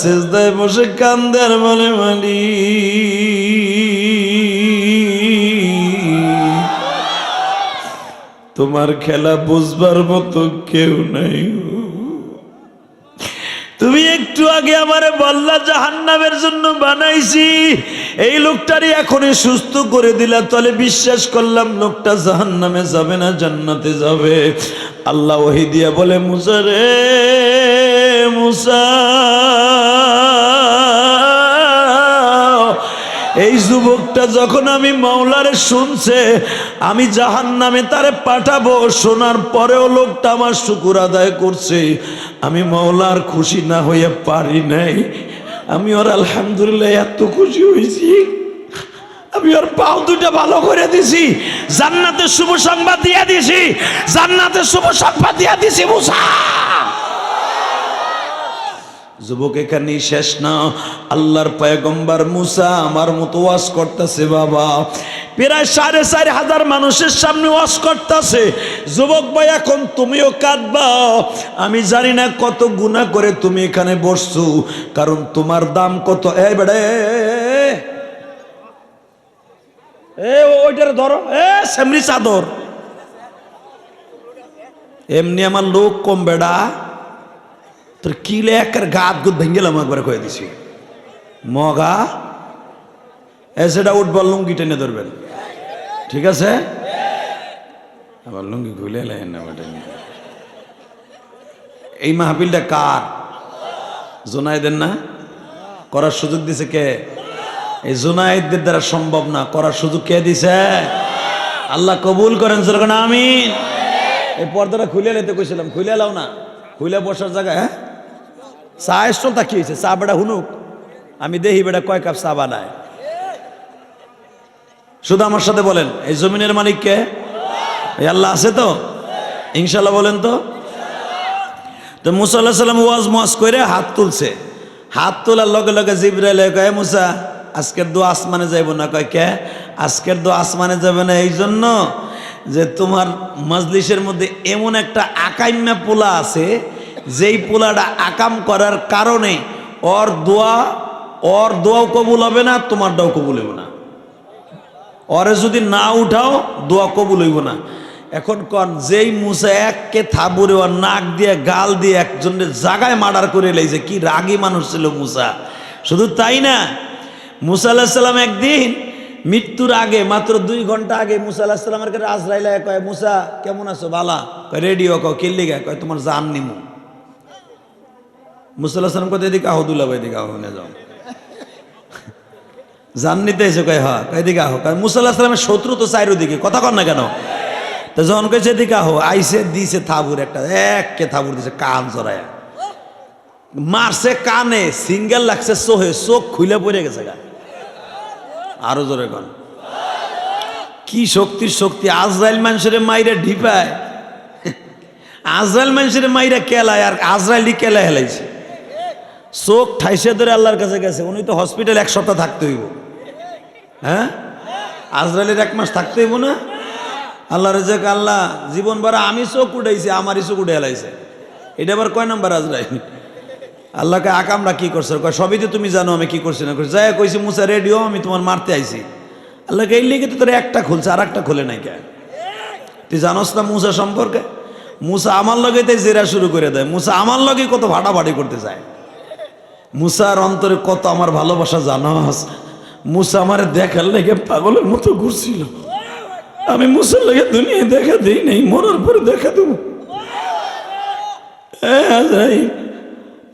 সিজদায় বসে কান্দে আর বলে মালিক তোমার খেলা বুঝবার মতো কেউ নাই। তুমি একটু আগে আমারে বললা জাহান্নামের জন্য বানাইছি, এই লোকটারই এখনই সুস্থ করে দিলা, তাহলে বিশ্বাস করলাম লোকটা জাহান্নামে যাবে না, জান্নাতে যাবে। আল্লাহ ওহী দিয়া বলে মুসা রে মুসা, এই যুবকটা যখন আমি মাওলারে শুনছে আমি জাহান্নামে তারে পাঠাবো, শোনার পরেও লোকটা আমার শুকর আদায় করছে, আমি মাওলার খুশি না হইয়া পারি নাই। আমি ওর আলহামদুলিল্লাহ এত খুশি হয়েছি, আমি ওর পাও দুটা ভালো করে দিছি, জান্নাতের শুভ সংবাদ দিয়ে দিছি, জান্নাতের শুভ সংবাদ দিয়ে দিছি মুসা। যুবক এখানেই শেষ না, আল্লাহর পয়গম্বর মুসা আমার মতো ওয়াজ করতেছে বাবা, প্রায় 4,500 মানুষের সামনে ওয়াজ করতেছে। যুবক ভাই এখন তুমিও কাঁদবা, আমি জানি না কত গুনাহ করে তুমি এখানে বসছো, কারণ তোমার দাম কত। এই বেড়ে ওইটার ধরো, সেমরি চাদর, এমনি আমার লোক কম বেড়া, তোর কিলে একের গাত গুত ভেঙ্গেলাম একবার কয়ে দিছি মগা, সেটা উঠবার লুঙ্গি টেনে ধরবেন, ঠিক আছে? আবার লুঙ্গি খুলে এলেন না। এই মাহফিলটা কার? জোনায়েদের না? করার সুযোগ দিছে কে? এই জোনায়েদদের দ্বারা সম্ভব না, করার সুযোগ কে দিছে? আল্লাহ কবুল করেন যেরকম আমিন। এই পর্দাটা খুলে এলাইতে কইছিলাম, খুলে এলাও না, খুলে বসার জায়গায়। হ্যাঁ, চা স্টল তাকি হয়েছে, চা বেড়া হুনুক, আমি দেখি বেড়া কয় কাপ চা বানায়। শুধু আমার সাথে বলেন, এই জমিনের মালিক কে? এই আল্লাহ আছে তো? ইনশাল্লাহ বলেন তো। তো মুসা আল্লাহ সাল্লাম ওয়াজ করে হাত তুলছে, হাত তোলার লগে লগে জিবরাইল কয় মুসা আজকের দোয়া আসমানে যাইব না। কয় কে? আজকের দোয়া আসমানে যাবে না এই জন্য যে তোমার মজলিসের মধ্যে এমন একটা আকাইম্যা পোলা আছে, যেই পোলাটা আকাম করার কারণে ওর দোয়াও কবুল হবে না, তোমার দোয়াও কবুল হইব না। ওরে যদি না উঠাও দোয়া কবুল হইব না। এখন কন, যেই মুসা এককে থাবুরে ওর নাক দিয়ে গাল দিয়ে একজনের জায়গায় মার্ডার করে লাইছে, কি রাগী মানুষ ছিল মুসা। শুধু তাই না, মুসা আলাইহিস সালাম একদিন মৃত্যুর আগে মাত্র 2 ঘন্টা আগে মুসা আলাইহিস সালামের কাছে আজরাইল কয় মুসা কেমন আছো? বালা। কয় রেডিও। কয় কিল্লি গে? কয় তোমার জান নিমু। মুসা আলাইহিস সালাম কয় এদিকে আহ দুলা ভাই, এদিকে আহ, নে যাও, জান নিতে এসে। কয় হ্যাঁ। কয় এদিকে আহ। কয় মুসা আলাইহিস সালামের শত্রু তো চারিদিকে, কথা কন না কেন? তো যখন কইছে এদিকে আহ, আইসে দিছে থাবুর একটা, এককে থাবুর দিছে কান জড়ায়া, মারছে কানে, সিঙ্গেল লাগছে চোখে, চোখ খুলে পড়ে গেছে গা। আরো জোরে কন, কি শক্তির শক্তি! আজরাইল মানুষের মাইরা ঢিপায়, আজরাইল মানুষের মাইরা কেলায়, আর আজরাইলই কেলায় হেলাইছে। চোখ ঠাইসে ধরে আল্লাহর কাছে গেছে। উনি তো হসপিটাল 1 সপ্তাহ থাকতে হইব। হ্যাঁ, আজরাইলের 1 মাস থাকতে হইব না? আল্লাহ রেজাক, আল্লাহ জীবন ভরা আমি চোখ উঠাইছি, আমারই চোখ উঠে হেলাইছে। এটা আবার কয় নাম্বার আজরাইল? আল্লাহকে আকামরা কি করছে? কয় সবই তো তুমি জানো আমি কি করছি না করছি। যাই কইছি মুসা রেডিও, আমি তোমার মারতে আইছি। আল্লাহকে এই লিগে তো তোর একটা খুলছে, আর একটা খুলে নাই কে? তুই জানোস না মুসা সম্পর্কে? মুসা আমার লগে তাই জেরা শুরু করে দেয়, মুসা আমার লগে কত ভাটাভাটি করতে চায়। মুসার অন্তরে কত আমার ভালোবাসা জানোস? মুসা আমার দেখার লেগে পাগলের মতো ঘুরছিল। আমি মুসার লেগে দুনিয়ায় দেখা দিই নাই, মরার পরে দেখা দেবো।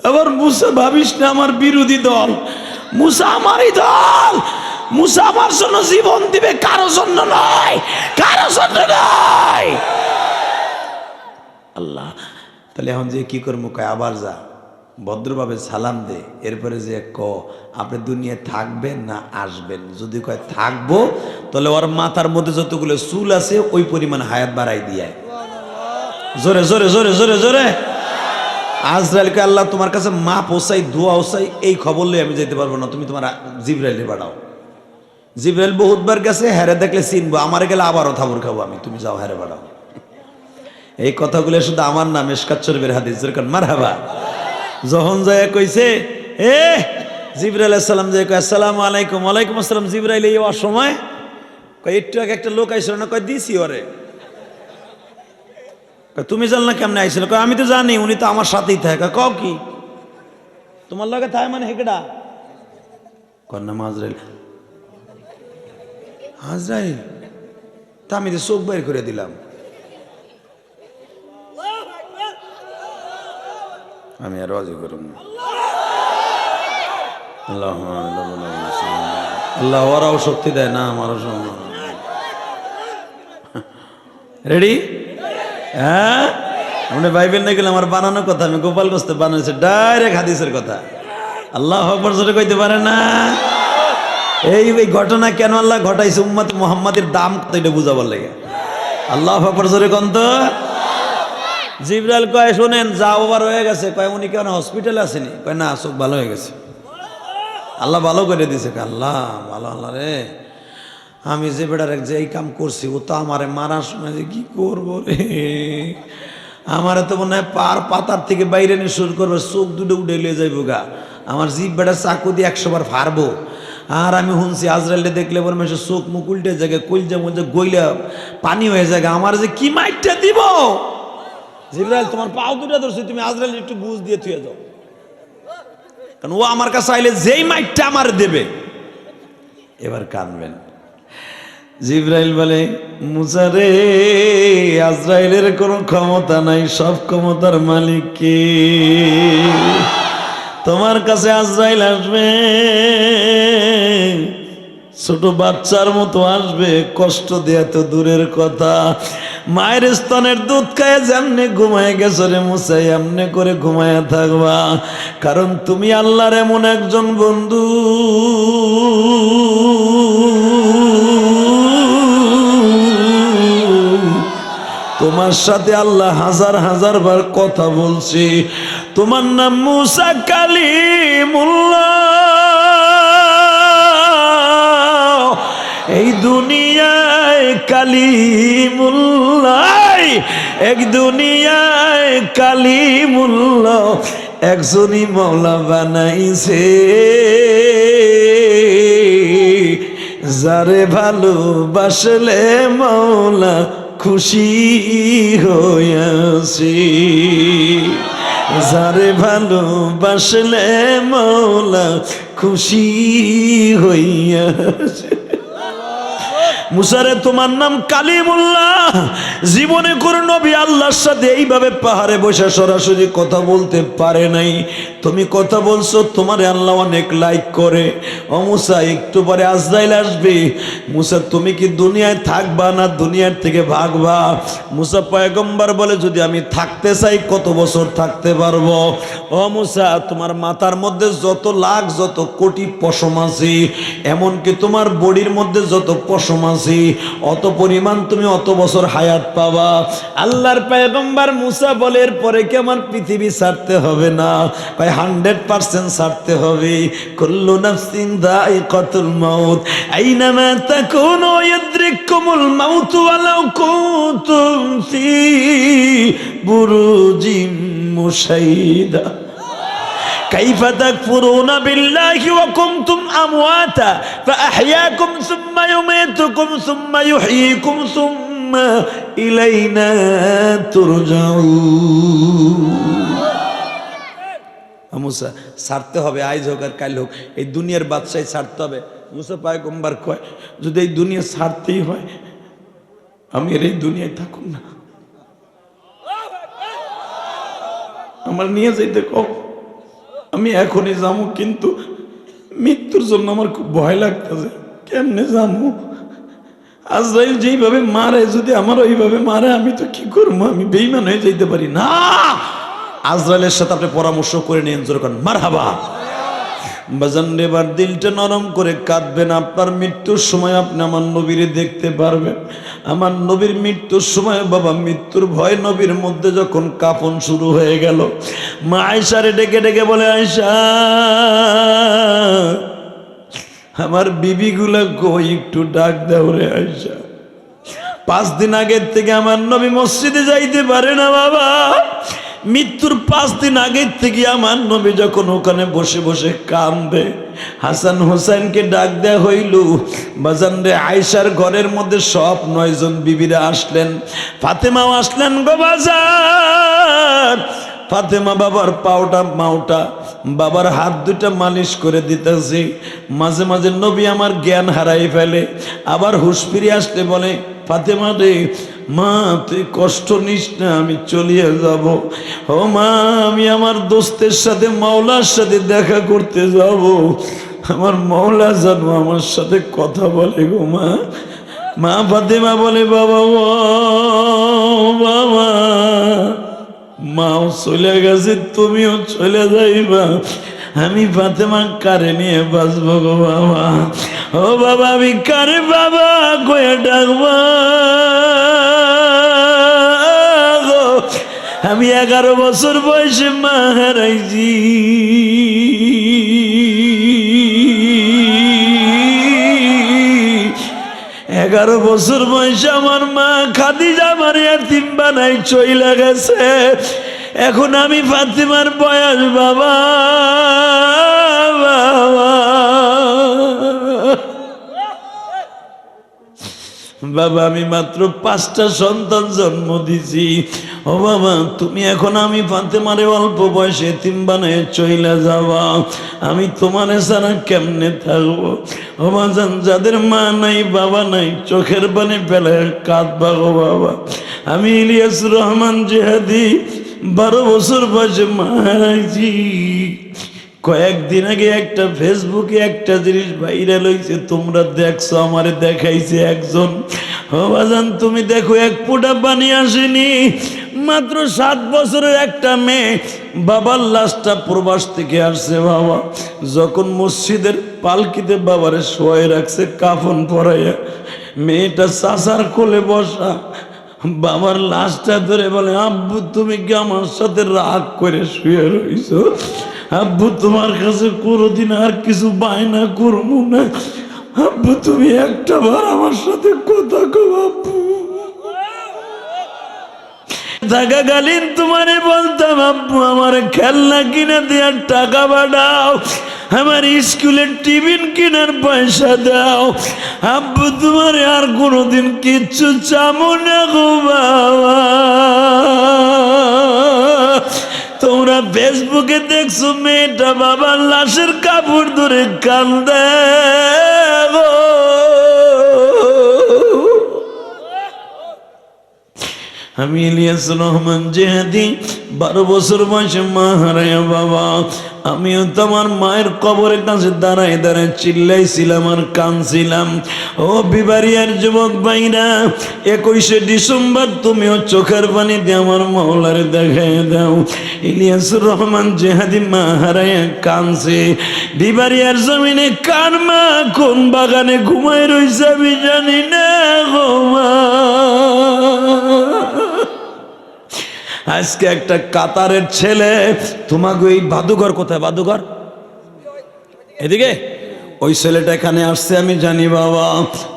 আবার মুসা ভাবিস না আমার বিরোধী দল, মুসা আমারই দল। মুসা আমার জন্য জীবন দিবে, কারো জন্য নয়, কারো জন্য নয়। আল্লাহ, তাহলে এখন যে কি করবো? কয় আবার যা, ভদ্রভাবে সালাম দে, এরপরে যে আপনি দুনিয়ায় থাকবেন না আসবেন? যদি কয় থাকবো, তাহলে ওর মাথার মধ্যে যতগুলো চুল আছে ওই পরিমাণ হায়াত বাড়াই দিয়ে। জোরে জোরে জোরে জোরে জোরে। আজরাইলকে আল্লাহ তোমার কাছে মা পোসাই, দোয়া ওসাই, এই খবর লই আমি যেতে পারবো না, তুমি তোমার জিবরাইলে পাঠাও। জিবরাইল বহুতবার গেছে, হেরে দেখলে চিনবো, আমার গেলে আবারও থাবুর খাবো আমি, তুমি যাও হেরে পাঠাও। এই কথাগুলো শুধু আমার নাম, মিশকাত শরীফের হাদিস, যেরকম মারহাবা। যখন যায় কইছে জিবরাইল আলাইহিস সালাম যে কয় আসসালামু আলাইকুম। ওয়ালাইকুম আসসালাম। জিবরাইল এই অসময় কয় একটু আগে একটা লোক আইছিল না? কয় দিছি ওরে। তুমি জানলা কেমনে আইছিল? কয় আমি তো জানি, উনি তো আমার সাথেই থাকে। কও কি তোমার লগে থাকে মানে হেকড়া? কয় নাম আজরাইল। আজরাইল? তা আমি তো চোখ বাইর করে দিলাম। আমি আর রাজি করুন না। আল্লাহ ওরাও শক্তি দেয় না, আমারও রেডি। হ্যাঁ, আপনি ভাইবেন না গেলে আমার বানানো কথা, আমি গোপালগঞ্জে বানাইছি, ডাইরেক্ট হাদিসের কথা। আল্লাহ আকবার জোরে কইতে পারে না? এই ঘটনা কেন আল্লাহ ঘটাইছে? উম্মত মুহাম্মাদের দাম কত এটা বুঝাবার লাগে। আল্লাহ আকবার জোরে কোন তো। জিবরাইল কয় শোনেন যা ওভার হয়ে গেছে, কয় উনি কেন হসপিটালে আসেনি? কয় না, চোখ ভালো হয়ে গেছে, আল্লাহ ভালো করে দিয়েছে। আল্লাহ ভালো, আল্লাহ রে, আমি যে বেটার যে এই কাম করছি ও তো আমারে মারার সময় যে কি করবো রে, আমারে তো মনে হয় পাতার থেকে বাইরে নিয়ে শুরু করবো, চোখ দুটো উঠে লিয়ে যাইবো গা, আমার জিভ বেটা চাকু দিয়ে 100 বার ফারবো। আর আমি শুনছি আজরাইলে দেখলে পরে মানুষের চোখ মুখ উল্টে জায়গায় কইলজা মধ্যে গইলা পানি হয়ে যায়, আমার যে কি মাইটটা দিব। জিবরাইল তোমার পাও দুটা ধরছি, তুমি আজরাইল একটু বুঝ দিয়ে থুয়ে যাও, কারণ ও আমার কাছে আইলে যেই মাইটটা আমার দেবে। এবার কানবেন। জিবরাইল বলে মুসা রে, আজরাইলের কোনো ক্ষমতা নাই, সব ক্ষমতার মালিক কে? তোমার কাছে আজরাইল আসবে, ছোট বাচ্চার মতো আসবে, কষ্ট দেয়া তো দূরের কথা, মায়ের স্তনের দুধ খায় যেমনে ঘুমায় গেছো রে মুসা, এমনে করে ঘুমায়া থাকবা, কারণ তুমি আল্লাহর এমন একজন বন্ধু, তোমার সাথে আল্লাহ হাজার হাজার বার কথা বলছি, তোমার নাম মুসা কালিমুল্লাহ, এই দুনিয়ায় কালিমুল্লাহ, এক দুনিয়ায় কালিমুল্লাহ একজনই মওলা বানাইছে, যারে ভালোবাসলে মওলা খুশি হইয়াছি, যারে ভালোবাসলে মওলা খুশি হইয়াছি। মুসারে তোমার নাম কালিমুল্লাহ, জীবনে কোনো নবী আল্লাহর সাথে এইভাবে পাহাড়ে বসে সরাসরি কথা বলতে পারে নাই, তুমি কথা বলছো, তোমারে আল্লাহ অনেক লাইক করে। ও মুসা, একটু পরে আজরাইল আসবে, মুসা তুমি কি দুনিয়ায় থাকবা না দুনিয়ার থেকে ভাগবা? মুসা পয়গম্বর বলে যদি আমি থাকতে চাই কত বছর থাকতে পারবো? ও মুসা, তোমার মাথার মধ্যে যত লাখ যত কোটি পশম আছে, এমনকি তোমার বডির মধ্যে যত পশম আছে অত পরিমাণ তুমি অত বছর হায়াত পাবা। আল্লাহর পয়গম্বর মুসা বলে এরপরে কি আমার পৃথিবী ছাড়তে হবে না? 100% ছাড়তে হবে। কুল্লু নাফসিন যায়িকাতুল মাউত, আইনামা তাকুনু ইয়াদরিকুমুল মাউত ওয়ালাউ কুনতুম ফি বুরুজিম মুশাইদা। কাইফা তাকফুরুনা বিল্লাহি ওয়া কুনতুম আমওয়াতা ফাআহইয়াকুম সুম্মা ইউমীতুকুম সুম্মা ইউহয়ীকুম সুম্মা ইলাইনা তুরজাউন। মুসা ছাড়তে হবে, আজ হোক আর কাল হোক, এই দুনিয়ার বাদশাহী ছাড়তে হবে। মুসা পয়গম্বর কয় যদি এই দুনিয়া ছাড়তেই হয় আমি আর এই দুনিয়ায় থাকুন না, আমার নিয়ে যাইতে কও, আমি এখনই যাবো, কিন্তু মৃত্যুর জন্য আমার খুব ভয় লাগতেছে, কেমনে যাবো? আজরাইল যেইভাবে মারে যদি আমার ওইভাবে মারে আমি তো কি করবো? আমি বেঈমান হয়ে যাইতে পারি না। আজরাইলের সাথে আপনি পরামর্শ করে নিন, জোর করেন মারহাবা। বাজান এবার দিলটা নরম করে কাঁদবেন, আপনার মৃত্যুর সময় আপনি আমার নবীরে দেখতে পারবেন। আমার নবীর মৃত্যুর সময় বাবা মৃত্যুর ভয় নবীর মধ্যে যখন কাঁপন শুরু হয়ে গেল, মা আয়েশারে ডেকে ডেকে বলে আয়েশা আমার বিবিগুলা কই, একটু ডাক দাও রে আয়েশা। 5 দিন আগের থেকে আমার নবী মসজিদে যাইতে পারে না বাবা, মৃত্যুর 5 দিন আগের থেকে আমার নবী যখন ওখানে বসে বসে কাঁদে, হাসান হোসেনকে ডাক দেয়া হইল। বাজান রে, আয়েশার ঘরের মধ্যে সব 9 জন বিবিরা আসলেন, ফাতেমাও আসলেন গো বাজার। ফাতেমা বাবার পাওটা মাওটা বাবার হাত দুটা মালিশ করে দিতেছে। মাঝে মাঝে নবী আমার জ্ঞান হারাই ফেলে, আবার হুঁশ ফিরে আসলে বলে ফাতেমা রে, মা তুই কষ্ট নিস না, আমি চলিয়ে যাব। ও মা, আমি আমার দোস্তের সাথে মাওলার সাথে দেখা করতে যাব, আমার মাওলা জানো আমার সাথে কথা বলে গো মা। মা ফাতেমা বলে বাবা ও বাবা, মাও চলে গেছে, তুমিও চলে যাইবা, আমি ফাতেমা কারে নিয়ে বাঁচবো গো বাবা। ও বাবা, আমি কারে বাবা কয়ে ডাকবা গো? আমি 11 বছর বয়সে মা হারাইছি। 11 বছর বয়সে আমার মা খাদিজা আমার ইয়াতীম বানাই চইলা গেছে। এখন আমি ফাতিমার বয়স বাবা, বাবা আমি মাত্র 5টা সন্তান জন্ম দিছি। ও বাবা তুমি এখন আমি ফাতেমারে অল্প বয়সে এতিম বানায় চইলা যাবা, আমি তোমারে ছাড়া কেমনে থাকবো? ও বাজান যাদের মা নাই বাবা নাই চোখের পানি ফেলে কাঁদবা গো বাবা। আমি ইলিয়াসুর রহমান জিহাদি 12 বছর বয়সে মারাইছি। কয়েকদিন আগে একটা ফেসবুকে একটা জিনিস ভাইরাল হয়েছে, তোমরা দেখছো, আমারে দেখাইছে একজন। ও বাজান তুমি দেখো, এক ফোঁটা পানি আসেনি, মাত্র 7 বছরের একটা মেয়ে, বাবার লাশটা প্রবাস থেকে আসছে। বাবা যখন মসজিদের পালকিতে বাবারে শোয়ে রাখছে কাফন পরাইয়া, মেয়েটা চাচার কোলে বসা, বাবার লাশটা ধরে বলে আব্বু তুমি কি আমার সাথে রাগ করে শুয়ে রইছো? আব্বু তোমার কাছে কোনোদিন আর কিছু বায়না করবো না, আব্বু তুমি একটা বার আমার সাথে কথা কও আব্বু। থাকাকালীন তোমারে বলতাম আব্বু আমার খেলনা কিনে দেওয়ার টাকা পাঠাও, আমার স্কুলের টিফিন কেনার পয়সা দাও, আব্বু তোমারে আর কোনোদিন কিচ্ছু চামো না গো বাবা। তোমরা ফেসবুকে দেখছো মেয়েটা বাবার লাশের কাপড় ধরে কান্দে গো। আমি ইলিয়াসুর রহমান জিহাদি 12 বছর বয়সে মা হারাইয়া বাবা, আমিও তো আমার মায়ের কবরের কাছে দাঁড়ায় দাঁড়ায় চিল্লাইছিলাম আর কাঁদছিলাম। ও বিবারিয়ার যুবক ভাইরা, 21শে ডিসেম্বর তুমিও চোখের পানি দিয়ে আমার মওলারে দেখাই দাও। ইলিয়াসুর রহমান জিহাদি মা হারাইয়া কাঁদছে বিবারিয়ার জমিনে। কার মা কোন বাগানে ঘুমায় রইছে আমি জানি না গো মা। আজকে একটা কাতারের ছেলে, তোমাকে ওই বাদুঘর কোথায়, বাদুঘর এদিকে, ওই ছেলেটা এখানে আসছে আমি জানি বাবা,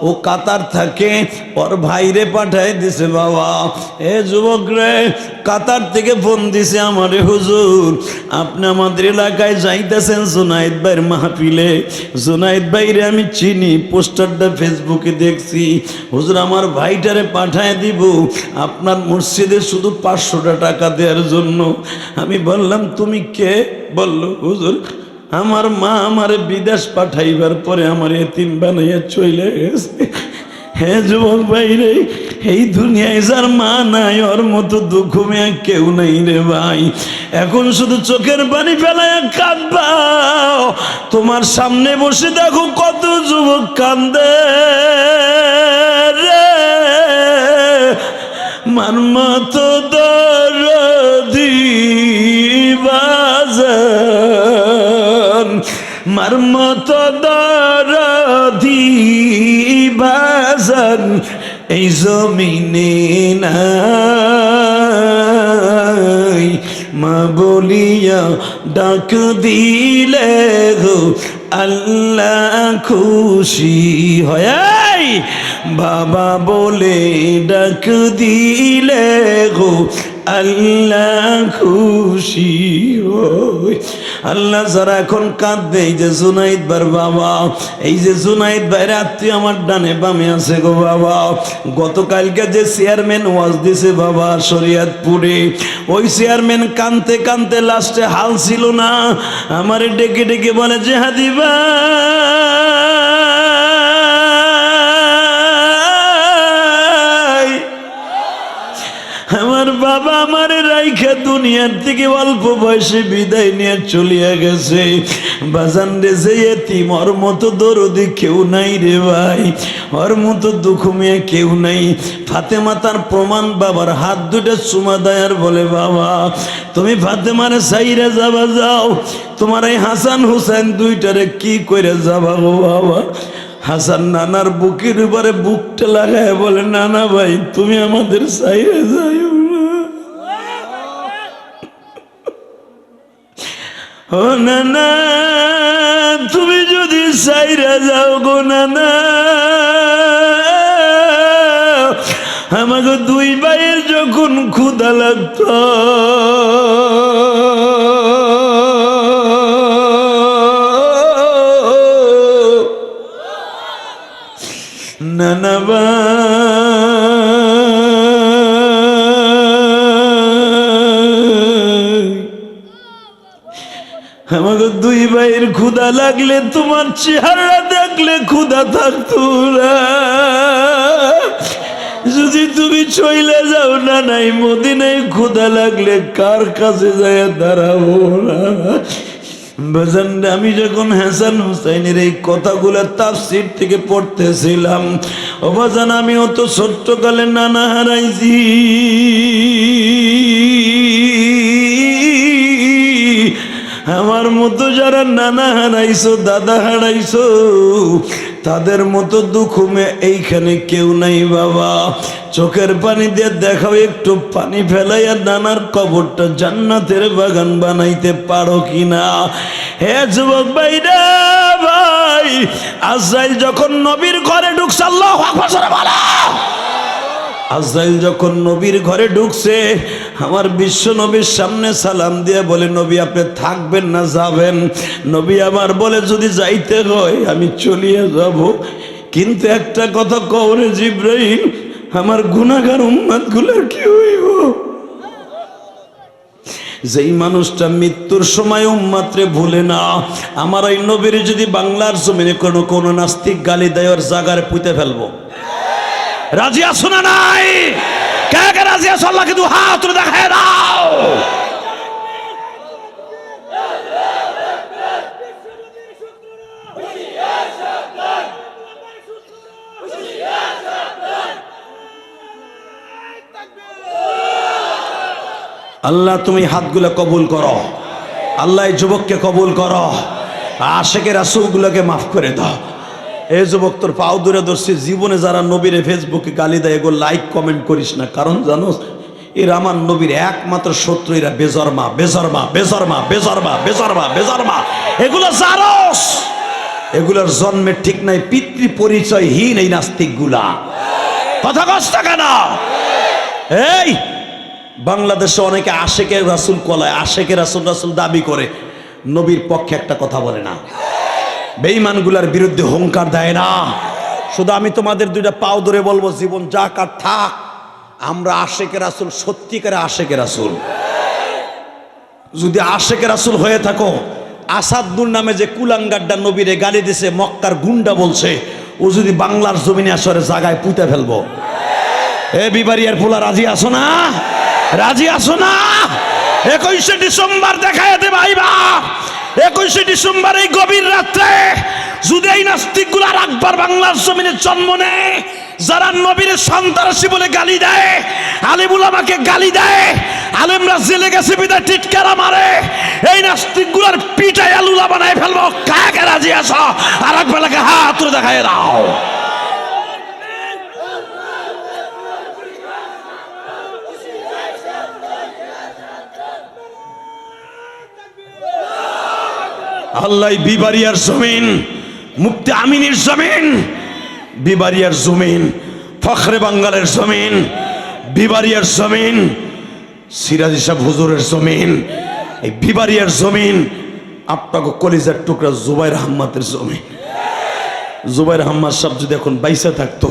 ও কাতার থাকে, ওর ভাইরে পাঠাই দিছে বাবা। এ যুবক রে, কাতার থেকে ফোন দিছে আমারে, হুজুর আপনি আমাদের এলাকায় যাইতেছেন জুনাইদ ভাইয়ের মাহফিলে, জুনাইদ ভাইরে আমি চিনি, পোস্টারটা ফেসবুকে দেখছি, হুজুর আমার ভাইটারে পাঠায় দিব আপনার মসজিদে শুধু 500 টাকা দেওয়ার জন্য। আমি বললাম তুমি কে? বলল হুজুর আমার মা আমারে বিদেশ পাঠাইবার পরে আমার এতিম বানাইয়া চলে গেছে। হে যুবক ভাই রে, এই দুনিয়ায় যার মা নাই ওর মতো দুঃখ মেয়ে কেউ নাই রে ভাই। এখন শুধু চোখের পানি ফেলাইয়া কাঁদবা, তোমার সামনে বসে দেখো কত যুবক কান্দে রে। মান মতো দরদি বাজান, মার মতো দরদি বাজান এই জমিনে নাই। মা বলিয়া ডাক দিলে গো আল্লাহ খুশি হয়, বাবা বলে ডাক দিলে গো আল্লাহ খুশি হয়। আল্লাহ যারা এখন কাঁদবে, এই যে জুনাইদ ভাইয়ের বাবা, এই যে জুনাইদ ভাইয়ের আত্মীয় আমার ডানে বামে আছে গো বাবা। গতকালকে যে চেয়ারম্যান ওয়াজ দিছে বাবা শরিয়তপুরে, ওই চেয়ারম্যান কানতে কানতে লাস্টে হাল ছিল না, আমারে ডেকে ডেকে বলে যে হাদিবা আমার বাবা আমারে রাইখা দুনিয়ার থেকে অল্প বয়সে বিদায় নিয়ে চলিয়া গেছে। বাজান রে যে এতিম, ওর মতো দরদি কেউ নাই রে ভাই, ওর মতো দুঃখ মেয়ে কেউ নাই। ফাতেমা তার প্রমাণ বাবার হাত দুটা চুমা দেয় আর বলে বাবা তুমি ফাতেমারে সাইরে যাবা, যাও তোমার এই হাসান হুসাইন দুইটারে কি করে যাবা গো বাবা। হাসান নানার বুকের উপরে বুকটা লাগায় বলে নানা ভাই তুমি আমাদের সাইরে যাইও না। ও নানা তুমি যদি সাইরা যাও গো নানা, আমাকে দুই ভাইয়ের যখন ক্ষুধা লাগতো নানা আমাকে দুই ভাইয়ের ক্ষুধা লাগলে তোমার চেহারা দেখলে ক্ষুধা থাকতো না। যদি তুমি চলে যাও না নাই মদিনায় ক্ষুধা লাগলে কার কাছে যায় দাঁড়াবো না। বাজান আমি যখন হাসান হুসাইনের এই কথাগুলো তাফসীর থেকে পড়তেছিলাম, ও বাজান আমি অত ছোট্টকালে নানা হারাইছি। আমার মতো যারা নানা হারাইছো দাদা হারাইছো তাদের মতো দুঃখ এইখানে কেউ নাই বাবা। চোখের পানি দিয়ে দেখাও একটু পানি ফেলাইয়া নানার কবরটা জান্নাতের বাগান বানাইতে পারো কিনা। হে যুবক ভাইরা ভাই, আজরাইল যখন নবীর ঘরে ঢুকছে, আল্লাহু আকবার বলো, আজরাইল যখন নবীর ঘরে ঢুকছে, আমার বিশ্ব নবীর সামনে সালাম দিয়ে বলে, নবী আপনি থাকবেন না যাবেন? নবী আমার বলে, যদি যাইতে হয় আমি চলিয়ে যাব, কিন্তু একটা কথা কওরে জিবরাইল, আমার গুনাহগার উম্মতগুলোর কি হইব? যেই মানুষটা মৃত্যুর সময় উম্মতরে ভুলে না, আমার এই নবীর যদি বাংলার জমিনে কোনো নাস্তিক গালি দেয়, ওর জায়গায় পুঁতে ফেলবো। রাজি আছো না নাই? কে কে রাজি আছো? আল্লাহকে দু হাত তুলে দেখায় দাও। আল্লাহ তুমি হাতগুলো কবুল করো, আল্লাহ এই যুবককে কবুল করো, আশেকের রাসূলগুলোকে মাফ করে দাও। এই যুবক তোর পাও দূরে ধরছি, জীবনে যারা নবীরে ফেসবুকে গালি দেয় এগুলো লাইক কমেন্ট করিস না, কারণ জানোস এরা আমার নবীর একমাত্র শত্রু, এরা বেজরমা বেজরমা বেজরমা বেজরমা বেজরমা বেজরমা, এগুলো জানোস, এগুলোর জন্মের ঠিক নাই, পিতৃ পরিচয়হীন এই নাস্তিকগুলা। কথা কষ্ট কেন? এই বাংলাদেশে অনেকে আশেকের রাসূল কলায়, আশেকের রাসূল রাসূল দাবি করে, নবীর পক্ষে একটা কথা বলে না, বেঈমানগুলার বিরুদ্ধে হুঙ্কার দেয় না। শুধু আমি তোমাদের দুইটা পাও ধরে বলবো, জীবন যা কার থাক, আমরা আশেকের রাসূল, সত্যিকারে আশেকের রাসূল। যদি আশেকের রাসূল হয়ে থাকো, আসাদুর নামে যে কুলাঙ্গারটা নবীরে গালি দিছে, মক্কার গুন্ডা বলছে, ও যদি বাংলার জমিনে আসরে জায়গায় পুঁতে ফেলবো। এ বিবারিয়ার পোলা রাজি আছো না? রাজি আছো না? 21শে ডিসেম্বর দেখায় দে ভাইবা, 21শে ডিসেম্বর এই গভীর রাত্রে যদি এই নাস্তিকগুলো আর একবার বাংলার জমিনে জন্ম নেয়, যারা নবীর সন্ত্রাসী বলে গালি দেয়, আলেমুল আমাকে গালি দেয়, আলেমরা জেলে গেছে বিদায় টিটকারা মারে, এই নাস্তিকগুলোর পিটায় আলুলা বানায় ফেলবো। কাকে রাজি আছো? আর এক বেলাকে হাত তুলে দেখায় দাও। আল্লাহ বিবারিয়ার জমিন, মুফতি আমিনের জমিন, বিবারিয়ার জমিন, ফখরে বাঙ্গালের জমিন, বিবারিয়ার জমিন, সিরাজি সাহেব হুজুরের জমিন, এই বিবারিয়ার জমিন আপনাকে কলিজার টুকরা জুবাইর আহমদের জমিন। জুবাইর আহমদ সাহেব যদি এখন বাইসা থাকতো,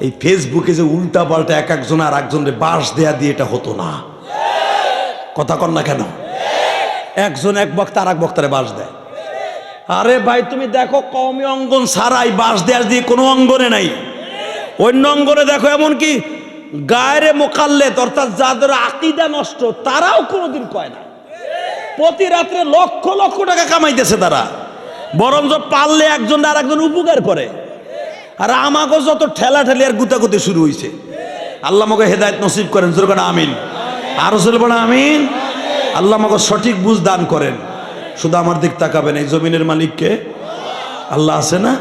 এই ফেসবুকে যে উল্টা পাল্টা এক একজন আর একজনের বাস দেয়া দিয়ে এটা হতো না। কথা কন না কেন? একজন এক বক্তা আর এক বক্তারে বাস দেয়। আরে ভাই তুমি দেখো, কওমি অঙ্গন ছাড়াই বাস দেওয়ার দিয়ে কোনো অঙ্গনে নাই। অন্য অঙ্গনে দেখো এমনকি গায়রে মোকাল্লেদ, অর্থাৎ যাদের আকীদা নষ্ট, তারাও কোনোদিন কয় না। প্রতি রাত্রে লক্ষ লক্ষ টাকা কামাইতেছে তারা, বরঞ্চ পারলে একজন আর একজন উপকার করে। আর আমাকে যত ঠেলা ঠেলি আর গুতাগুতি শুরু হয়েছে। আল্লাহ আমাকে হেদায়েত নসিব করেন, জোরে আমিন। আরো জোরে বলেন আমিন। আল্লাহ আমাকে সঠিক বুঝ দান করেন। শুধু আমার দিক তাকাবেন, এই জমিনের মালিককে আল্লাহ আছে না?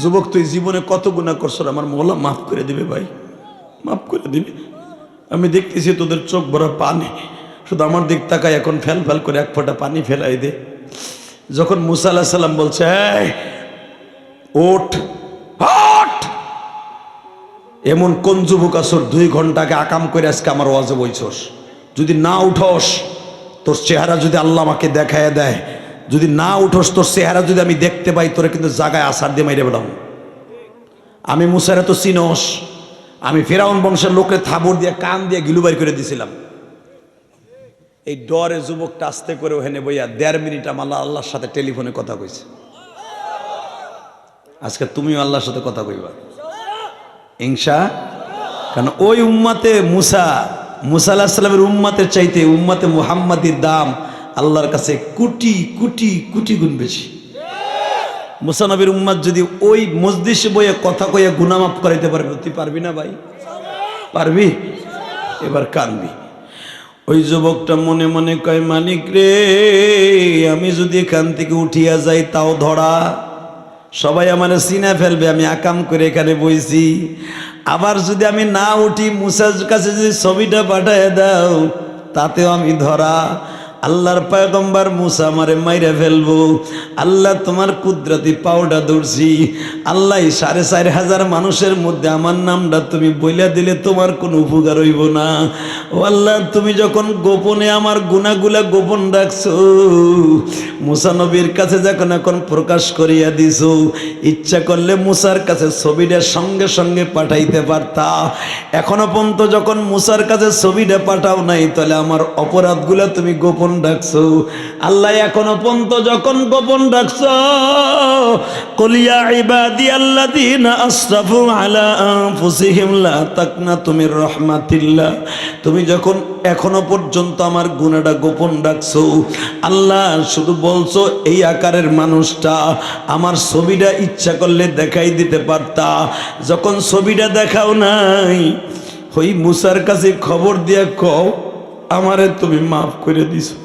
যুবক তুই জীবনে কত গুনাহ করছ, আমার মওলা মাফ করে দিবে ভাই, মাফ করে দিবে। আমি দেখতেছি তোদের চোখ ভরা পানি, শুধু আমার দিক তাকায় এখন ফেল ফেল করে এক ফোঁটা পানি ফেলাই দে। যখন মুসা আলাইহিস সালাম বলছে এই ওঠ ওঠ, এমন কোন যুবক আসর 2 ঘন্টাকে আকাম করে আজকে আমার ওয়াজে বইছস, যদি না উঠোস তোর চেহারা যদি আল্লাহ আমাকে দেখায় দেয়, যদি না উঠোস তোর চেহারা যদি আমি দেখতে পাই, তোরা কিন্তু জায়গায় আসার দিয়ে মাইরে বেড়াম। আমি মুসারা তো চিনস, আমি ফেরাউন বংশের লোকের থাবর দিয়ে কান দিয়ে গিলু বাইর করে দিয়েছিলাম। এই ডরে যুবকটা আস্তে করে ওখানে বইয়া 1.5 মিনিট আমার আল্লাহর সাথে টেলিফোনে কথা কইছে। আজকে তুমিও আল্লাহর সাথে কথা কইবা ইনশা, কারণ ওই উম্মাতে মুসা আলাইহিস সালামের উম্মাতের চাইতে উম্মাতে মুহাম্মাদির দাম আল্লাহর কাছে কোটি কোটি কোটি গুণ বেশি। মুসা নবীর উম্মাত যদি ওই মজলিসে বইয়ে কথা কইয়া গুনাহ মাফ করাইতে পারবে, তুই পারবি না ভাই? পারবি? এবার কানবি। ওই যুবকটা মনে মনে কয়, মালিক রে, আমি যদি এখান থেকে উঠিয়া যাই তাও ধরা, সবাই আমার চিনা ফেলবে আমি আকাম করে এখানে বইছি। আবার যদি আমি না উঠি, মুসার কাছে যদি ছবিটা পাঠায় দাও তাতেও আমি ধরা। আল্লাহর পয়গম্বর মুসা আমারে মাইরা ফেলবো। আল্লাহ তোমার কুদরতি পাওটা ধরছি। আল্লাহ 4,500 মানুষের মধ্যে আমার নামটা তুমি বইলা দিলে তোমার কোনো উপকার হইব না। ও আল্লাহ, তুমি যখন গোপনে আমার গুনাহগুলা গোপন রাখছো, মুসা নবীর কাছে যখন এখন প্রকাশ করিয়া দিছো, ইচ্ছা করলে মুসার কাছে ছবিটা সঙ্গে সঙ্গে পাঠাইতে পারতা। এখনো পর্যন্ত যখন মুসার কাছে ছবিটা পাঠাও নাই, তাহলে আমার অপরাধগুলা তুমি গোপন রাখছো। আল্লাহ এখনো পর্যন্ত যখন গোপন রাখছো, কুল ইয়া ইবাদিয়াল্লাযীনা আসরাফু আলা আনফুসিহিম লা তাকনাতু মির রাহমাতিল্লাহ, তুমি যখন এখনো পর্যন্ত আমার গুনাহটা গোপন রাখছো, আল্লাহ শুধু বলছো এই আকারের মানুষটা, আমার ছবিটা ইচ্ছা করলে দেখাই দিতে পারতা। যখন ছবিটা দেখাও নাই, ওই মুসার কাছে খবর দিয়া কও আমারে তুমি মাফ করে দিছো।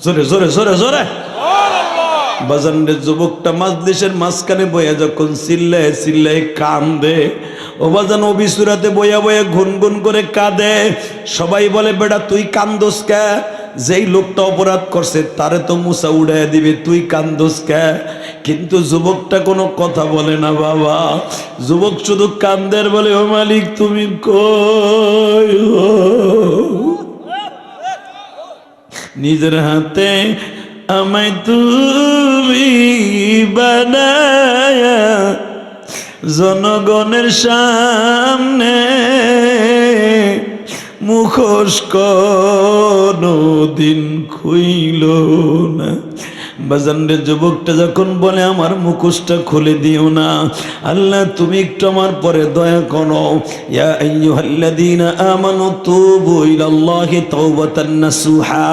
জোরে জোরে জোরে জোরে বাজানরে। যুবকটা মাজলিসের মাঝখানে বইয়া যখন চিল্লায় চিল্লায় কান্দে, ও বাজান অবিসুরাতে বইয়া বইয়া গুনগুন করে কাঁদে। সবাই বলে, বেটা তুই কান্দোস কে? যেই লোকটা অপরাধ করছে তারে তো মুসা উড়াইয়া দিবে, তুই কান্দোস কে? কিন্তু যুবকটা কোনো কথা বলে না বাবা। যুবক শুধু কান্দের বলে, ও মালিক তুমি কই? নিজের হাতে আমায় তুমি বানায়া জনগণের সামনে মুখোশ কোনদিন খুইল না। বাজানরে, যুবকটা যখন বলে আমার মুখোশটা খুলে দিও না, আল্লাহ তুমি একটু আমার পরে দয়া করো। ইয়া আইয়ুহাল্লাযীনা আমানু তুবু ইলাল্লাহি তাওবাতান নাসুহা,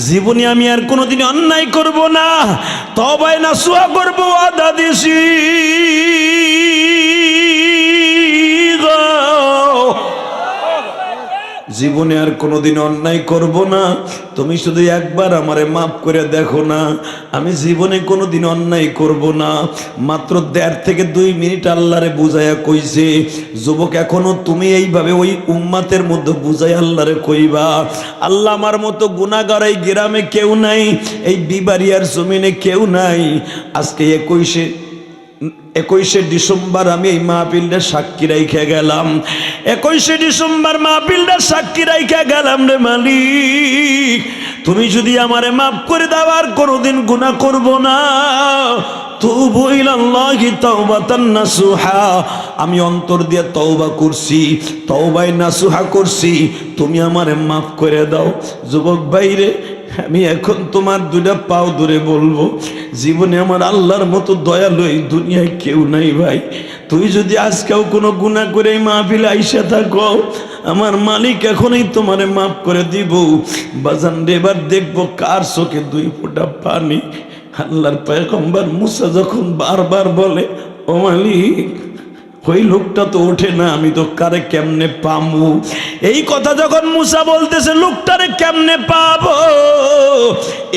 জীবনে আমি আর কোনোদিন অন্যায় করব না, তওবায়ে নাসুহা করব, ওয়াদা দিছি। জীবনে আর কোনোদিন অন্যায় করব না, তুমি শুধু একবার আমারে মাফ করে দেখো না, আমি জীবনে কোনোদিন অন্যায় করব না। মাত্র 1.5 থেকে 2 মিনিট আল্লাহরে বুঝাইয়া কইছে। যুবক, এখনো তুমি এইভাবে ওই উম্মাতের মধ্যে বুঝাই আল্লাহরে কইবা, আল্লাহ আমার মতো গুনাহগার এই গ্রামে কেউ নাই, এই বিবাড়িয়ার জমিনে কেউ নাই। আজকে 21শে ডিসেম্বর আমি এই মাহফিলটা সাক্ষী রাইখা গেলাম। 21শে ডিসেম্বর মাহফিলটা সাক্ষী রাইখা গেলাম রে মালিক, তুমি যদি আমারে মাফ করে দাও আর কোনোদিন গুনাহ করব না। তুবু ইলাল্লাহি তাওবাতান নাসুহা, আমি অন্তর দিয়ে তওবা করছি, তওবায়ে নাসুহা করছি, তুমি আমারে মাফ করে দাও। যুবক ভাইরে, আমি এখন তোমার 2টা পাও ধরে বলবো, জীবনে আমার আল্লাহর মতো দয়ালু এই দুনিয়ায় কেউ নাই ভাই। তুই যদি আজকেও কোনো গুনাহ করে এই মাহফিলে আইসা থাকো, আমার মালিক এখনই তোমারে মাফ করে দিব। বাজান রে, এবার দেখবো কার চোখে 2 ফোঁটা পানি। আল্লাহর পয়গম্বর মুসা যখন বারবার বলে, ও মালিক ওই লোকটা তো ওঠে না, আমি তো কারে কেমনে পামু? এই কথা যখন মুসা বলতেছে লোকটারে কেমনে পাবো,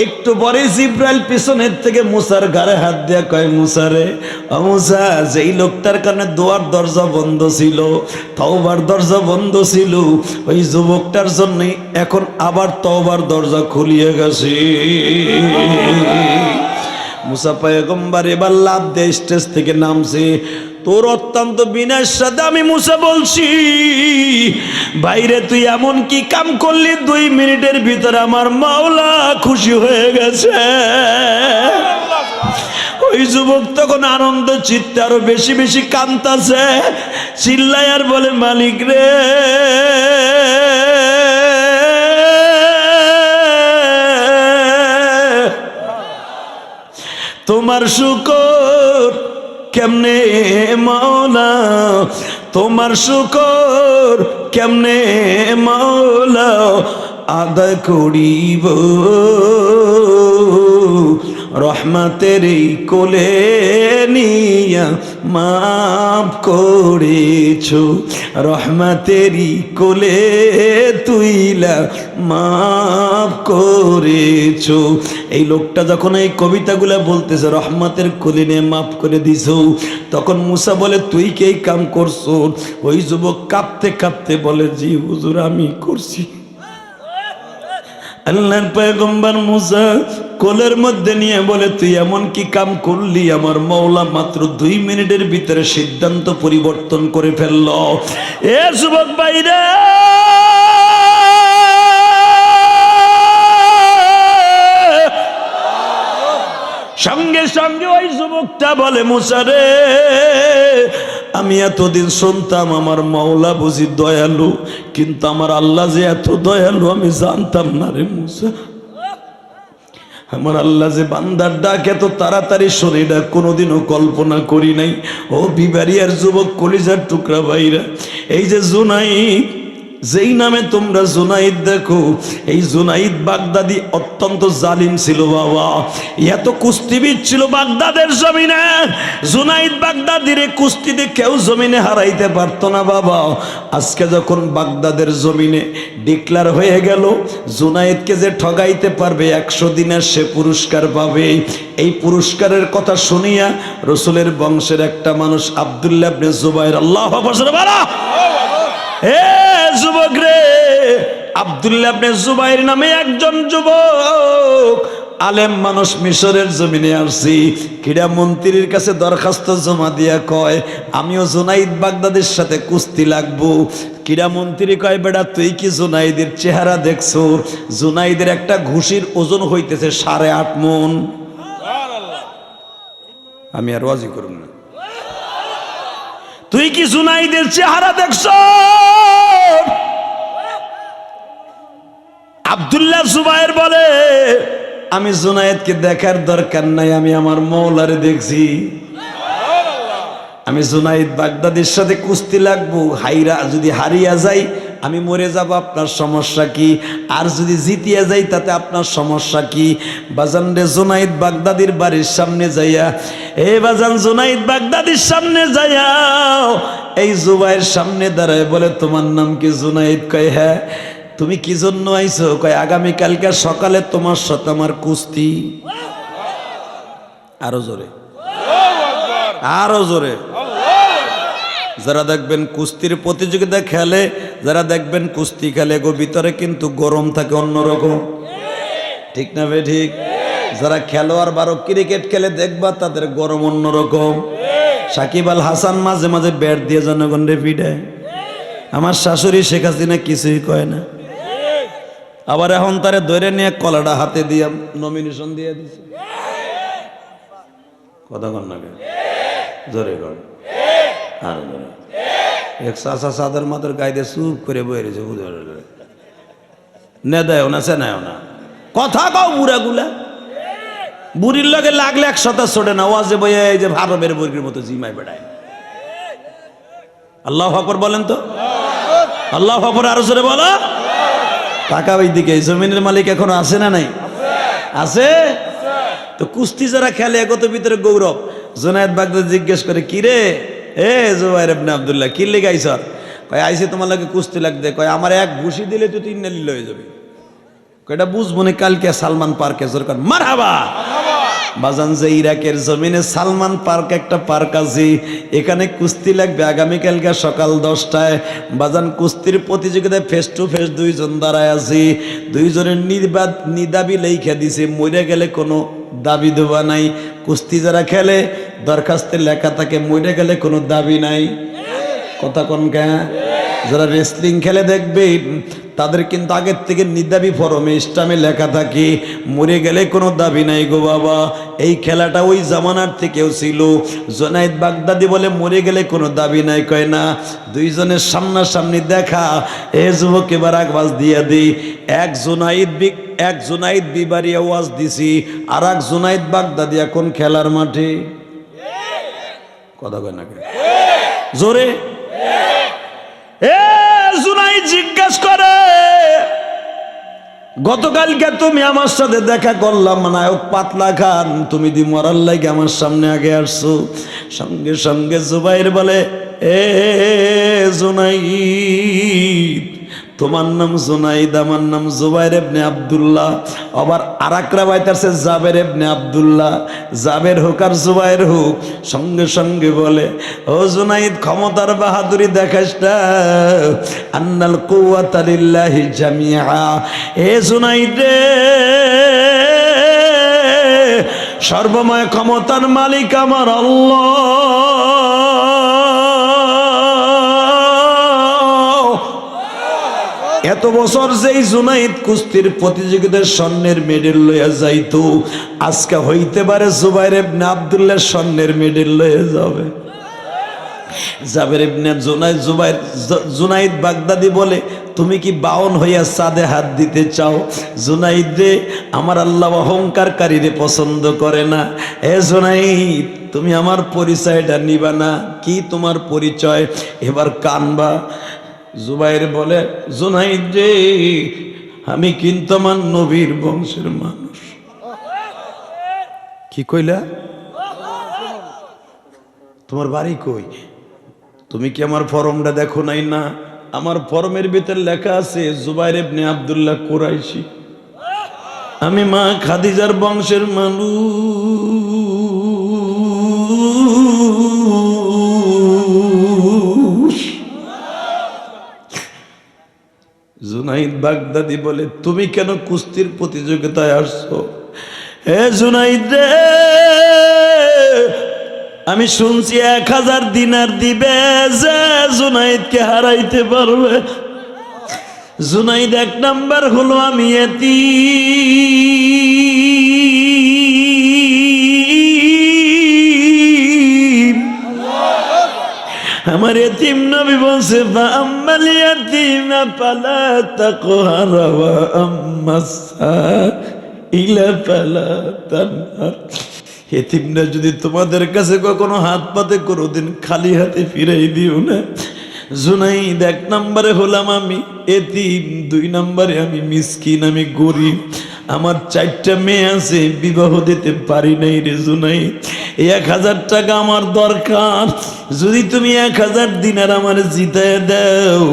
একটু পরে জিব্রাইল পিছনের থেকে মুসার গায়ে হাত দিয়া কয়, মুসা রে, ও মুসা, যেই লোকটার কারণে দোয়ার দরজা বন্ধ ছিল, তওবার দরজা বন্ধ ছিল, ওই যুবকটার জন্য এখন আবার তওবার দরজা খুলিয়ে গেছে। মুসা পয়গম্বর এবার লাফ দিয়ে স্টেজ থেকে নামছে। তোর অত্যন্ত বিনয়ের সাথে আমি মুসা বলছি, বাইরে তুই এমন কি কাম করলি 2 মিনিটের ভিতরে আমার মাওলা খুশি হয়ে গেছে। ওই যুবক তখন আনন্দ চিত্তে আরো বেশি বেশি কাঁদতাছে, চিল্লায় আর বলে, মালিক রে, তোমার শুকর কেমনে মাওলা, তোমার শুকর কেমনে মাওলা আদায় করিব, রহমতের কোলে নিয়া মাফ করেছো, রহমতেরই কোলে তুইলা মাফ করেছো। এই লোকটা যখন এই কবিতাগুলা বলতেছে, রহমতের কোলে নিয়ে মাফ করে দিছো, তখন মুসা বলে, তুই কে এই কাম করছো? ওই যুবক কাঁপতে কাঁপতে বলে, জি হুজুর, আমি করছি। আল্লাহর পয়গম্বর মুসা কোলের মধ্যে নিয়ে বলে, তুই এমন কি কাম করলি? আমার মাওলা মাত্র 2 মিনিটের ভিতরে সিদ্ধান্ত পরিবর্তন করে ফেলল। এ যুবক ভাইরা, সঙ্গে সঙ্গে ওই যুবকটা বলে, মুসা রে, আমি এতদিন শুনতাম আমার মাওলা বুঝি দয়ালু, কিন্তু আমার আল্লাহ যে এত দয়ালু আমি জানতাম না রে মুসা। আমার আল্লাহ যে বান্দার ডাক এত তাড়াতাড়ি শোনে, এটা কোনোদিনও কল্পনা করি নাই। ও বিবারিয়ার যুবক, কলিজার টুকরা ভাইরা, এই যে জুনাইদ, যেই নামে তোমরা জুনাইদ দেখো, এই জুনাইদ বাগদাদি অত্যন্ত জালিম ছিল বাবা। এত কুস্তিবিদ ছিল বাগদাদের জমিনে, জুনাইদ বাগদাদির কুস্তিতে কেউ জমিনে হারাইতে পারতো না বাবা। আজকে যখন বাগদাদের জমিনে ডিক্লার হয়ে গেল, জুনাইদকে যে ঠগাইতে পারবে 100 দিনের সে পুরস্কার পাবে। এই পুরস্কারের কথা শুনিয়া রসুলের বংশের একটা মানুষ আব্দুল্লাহ ইবনে জুবাইর, আল্লাহু আকবার বলা, হে যুবক রে, আব্দুল্লাহ ইবনে জুবাইর নামে একজন যুবক আলেম মানুষ মিশরের জমিনে আসছি, ক্রীড়া মন্ত্রীর কাছে দরখাস্ত জমা দিয়া কয়, আমিও জুনাইদ বাগদাদের সাথে কুস্তি লাগবো। ক্রীড়া মন্ত্রী কয়, বেটা তুই কি জুনাইদের চেহারা দেখছো? জুনাইদের একটা ঘুষির ওজন হইতেছে 8.5 মণ। আমি আর ওয়াজি করুন না, তুই কি জুনাইদের চেহারা দেখছো? আব্দুল্লাহ জুবাইর বলে, আমি জুনাইদকে দেখার দরকার নাই, আমি আমার মাওলারে দেখছি। আমি জুনাইদ বাগদাদির সাথে কুস্তি লাগবো, যদি হারিয়া যাই আমি মরে যাব, আপনার সমস্যা কি? আর যদি জিতিয়া যাই তাতে আপনার সমস্যা কি? বাজান রে, জুনাইদ বাগদাদির বাড়ির সামনে যাইয়া, এ বাজান জুনাইদ বাগদাদির সামনে যাইয়া এই জুবাইর সামনে দাঁড়ায় বলে, তোমার নাম কি? জুনাইদ কয়, হ্যাঁ। তুমি কি জন্য আইছো? কয়, আগামীকালকে সকালে তোমার সাথে আমার কুস্তি। আরো জোরে, আরো জোরে। যারা দেখবেন কুস্তির প্রতিযোগিতা খেলে, যারা দেখবেন কুস্তি খেলে, গো ভিতরে কিন্তু গরম থাকে অন্যরকম, ঠিক না বে ঠিক? যারা খেলোয়াড় বারো ক্রিকেট খেলে দেখবা তাদের গরম অন্যরকম। সাকিব আল হাসান মাঝে মাঝে ব্যাট দিয়ে জনগণ রে পিটায়। আমার শাশুড়ি শেখ হাসিনা কিছুই কয় না, আবার এখন তারে ধরে নিয়ে কলাটা হাতে দিয়ে নমিনেশন দিয়ে দিছে। কথা কন না, জোরে কর, আর জোরে। এক চাষা চাঁদের মাথার গায়ে চুপ করে বয়ে রয়েছে, নে দেয় না, সে নেয় না, কথা কও বুড়া গুলা। বুড়ির লগে লাগলে 100টা ছোটে না, ওয়াজে বইয়ে এই যে ভারবের বর্গের মতো জিমাই বেড়ায়। আল্লাহু আকবার বলেন তো, আল্লাহু আকবার আরো জোরে বলো। টাকা ওই দিকে, জমিনের মালিক এখনো আছে না নাই? আছে। তো কুস্তি যারা খেলে একত ভিতরে গৌরব। জুনায়েদ বাগদাদি জিজ্ঞেস করে, কি রে এ জুবাইর ইবনে আব্দুল্লাহ কি লেগে আইছ? কয় আইছে তোমার লাগে কুস্তি লাগতে। কয় আমার এক ঘুষি দিলে তুই 3 নালি লয়ে যাবে। কয়টা বুঝবো না কালকে সালমান পার্কে জোরকার মারহাবা। বাজান যে ইরাকের জমিনে সালমান পার্ক একটা পার্ক আছে, এখানে কুস্তি লাগবে আগামীকালকে সকাল 10টায়। বাজান কুস্তির প্রতিযোগিতায় ফেস টু ফেস 2 জন দাঁড়ায় আছে। 2 জনের নিদাবি লেখা দিছে, মরে গেলে কোনো দাবি দেওয়া নাই। কুস্তি যারা খেলে দরখাস্তে লেখা থাকে মরে গেলে কোনো দাবি নাই। কথা কোন কে? যারা রেসলিং খেলে দেখবে তাদের কিন্তু আগের থেকে নিদাবি ফরমে ইসলামে লেখা থাকে মরে গেলে কোনো দাবি নাই গো বাবা। এই খেলাটা ওই জামানার থেকেও ছিল। জুনাইদ বাগদাদি বলে মরে গেলে কোনো দাবি নাই। কয় না, 2 জনের সামনাসামনি দেখা। এ যুবক এবার আওয়াজ দিয়ে দিই, এক জুনাইদ বিবারিয়া ওয়াজ দিছি, আর এক জুনাইদ বাগদাদি এখন খেলার মাঠে। কথা কয় না জোরে? এ জুনাইদ জিজ্ঞাসা করে, গতকালকে তুমি আমার সাথে দেখা করলাম নায়ক পাতলা খান, তুমি দি মরার লাগে আমার সামনে আগে আসছো। সঙ্গে সঙ্গে জুবাইর বলে, এ জুনাইদ, তোমার নাম জুনাইদ, আমার নাম জুবাইর ইবনে আব্দুল্লাহ। আবার আরেকরা বাইতাছে জাবের ইবনে আব্দুল্লাহ। জাবের হোক আর জুবাইর হোক, সঙ্গে সঙ্গে বলে, ও জুনাইদ ক্ষমতার বাহাদুরি দেখাস না, আন্নাল কুওয়াতা লিল্লাহি জামিআ। এ জুনাইদ রে, সর্বময় ক্ষমতার মালিক আমার আল্লাহ। এত বছর যেই জুনাইদ কুস্তির প্রতিযোগিতার স্বর্ণের মেডেল লইয়া যাইতো, আজকে হইতে পারে জুবাইর ইবনে আব্দুল্লাহ স্বর্ণের মেডেল লইয়া যাবে। জাবের ইবনে জুনাইদ বাগদাদি বলে, তুমি কি বাউন হইয়া চাঁদে হাত দিতে চাও? জুনাইদ রে, আমার আল্লাহ অহংকারকারীরে পছন্দ করে না। এ জুনাইদ, তুমি আমার পরিচয়টা নিবা না? কি তোমার পরিচয়? এবার কানবা। জুবাইর বলে, জুনাইদ রে, আমি কিন্তু আমার নবীর বংশের মানুষ। কি কইলা? তোমার বাড়ি কই? তুমি কি আমার ফরমটা দেখো নাই? না, আমার ফরমের ভিতর লেখা আছে জুবাইর ইবনে আব্দুল্লাহ কুরাইশি, আমি মা খাদিজার বংশের মানুষ। জুনাইদ বাগদাদি বলে, তুমি কেন কুস্তির প্রতিযোগিতায় আসছো? হে জুনাইদ রে, আমি শুনছি 1000 দিনার দিবে যে জুনাইদকে হারাইতে পারবে। জুনাইদ 1 নাম্বার হলো আমি এতিম। আমার এতিম নবী বলছে, ফাআম্মাল ইয়াতীমা ফালা তাকহার ওয়া আম্মাস সাইলা ফালা তানহার। এতিমরা যদি তোমাদের কাছে কখনো হাত পাতে কোনোদিন খালি হাতে ফিরাই দিও না। জুনাইদ 1 নম্বরে হলাম আমি এতিম, 2 নম্বরে আমি মিসকিন, আমি গরিব। আমার 4টা মেয়ে আছে, বিবাহ দিতে পারি নাই রে জুনাইদ। 1000 টাকা আমার দরকার, যদি তুমি 1000 দিনার আমার জিতায় দাও,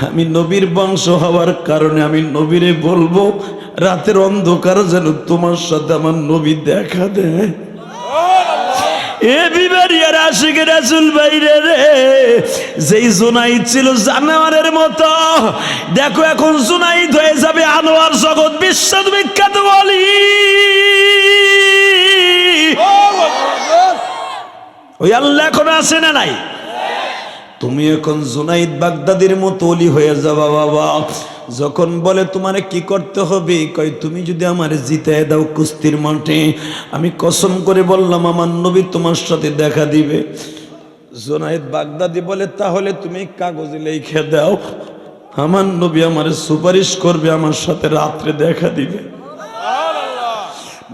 আমি নবীর বংশ হওয়ার কারণে আমি নবীরে বলবো রাতের অন্ধকার যেন তোমার সাথে আমার নবী দেখা দেয়। এ বিবারিয়ার আশিক রাসূল বাইরে রে, যেই জুনাইদ ছিল জানোয়ারের মতো, দেখো এখন জুনাইদ হয়ে যাবে আনোয়ার জগৎ বিশ্ববিখ্যাত ওলি। ওই আল্লাহ এখন আছে না নাই? তুমি এখন জুনাইদ বাগদাদির মতো ওলি হয়ে যাবা বাবা। যখন বলে তোমারে কি করতে হবে, কই তুমি যদি আমারে জিতায় দাও কুস্তির মাঠে, আমি কসম করে বললাম আমার নবী তোমার সাথে দেখা দিবে। জুনাইদ বাগদাদি বলে, তাহলে তুমি কাগজে লিখে দাও, আমার নবী আমারে সুপারিশ করবে, আমার সাথে রাত্রে দেখা দিবে।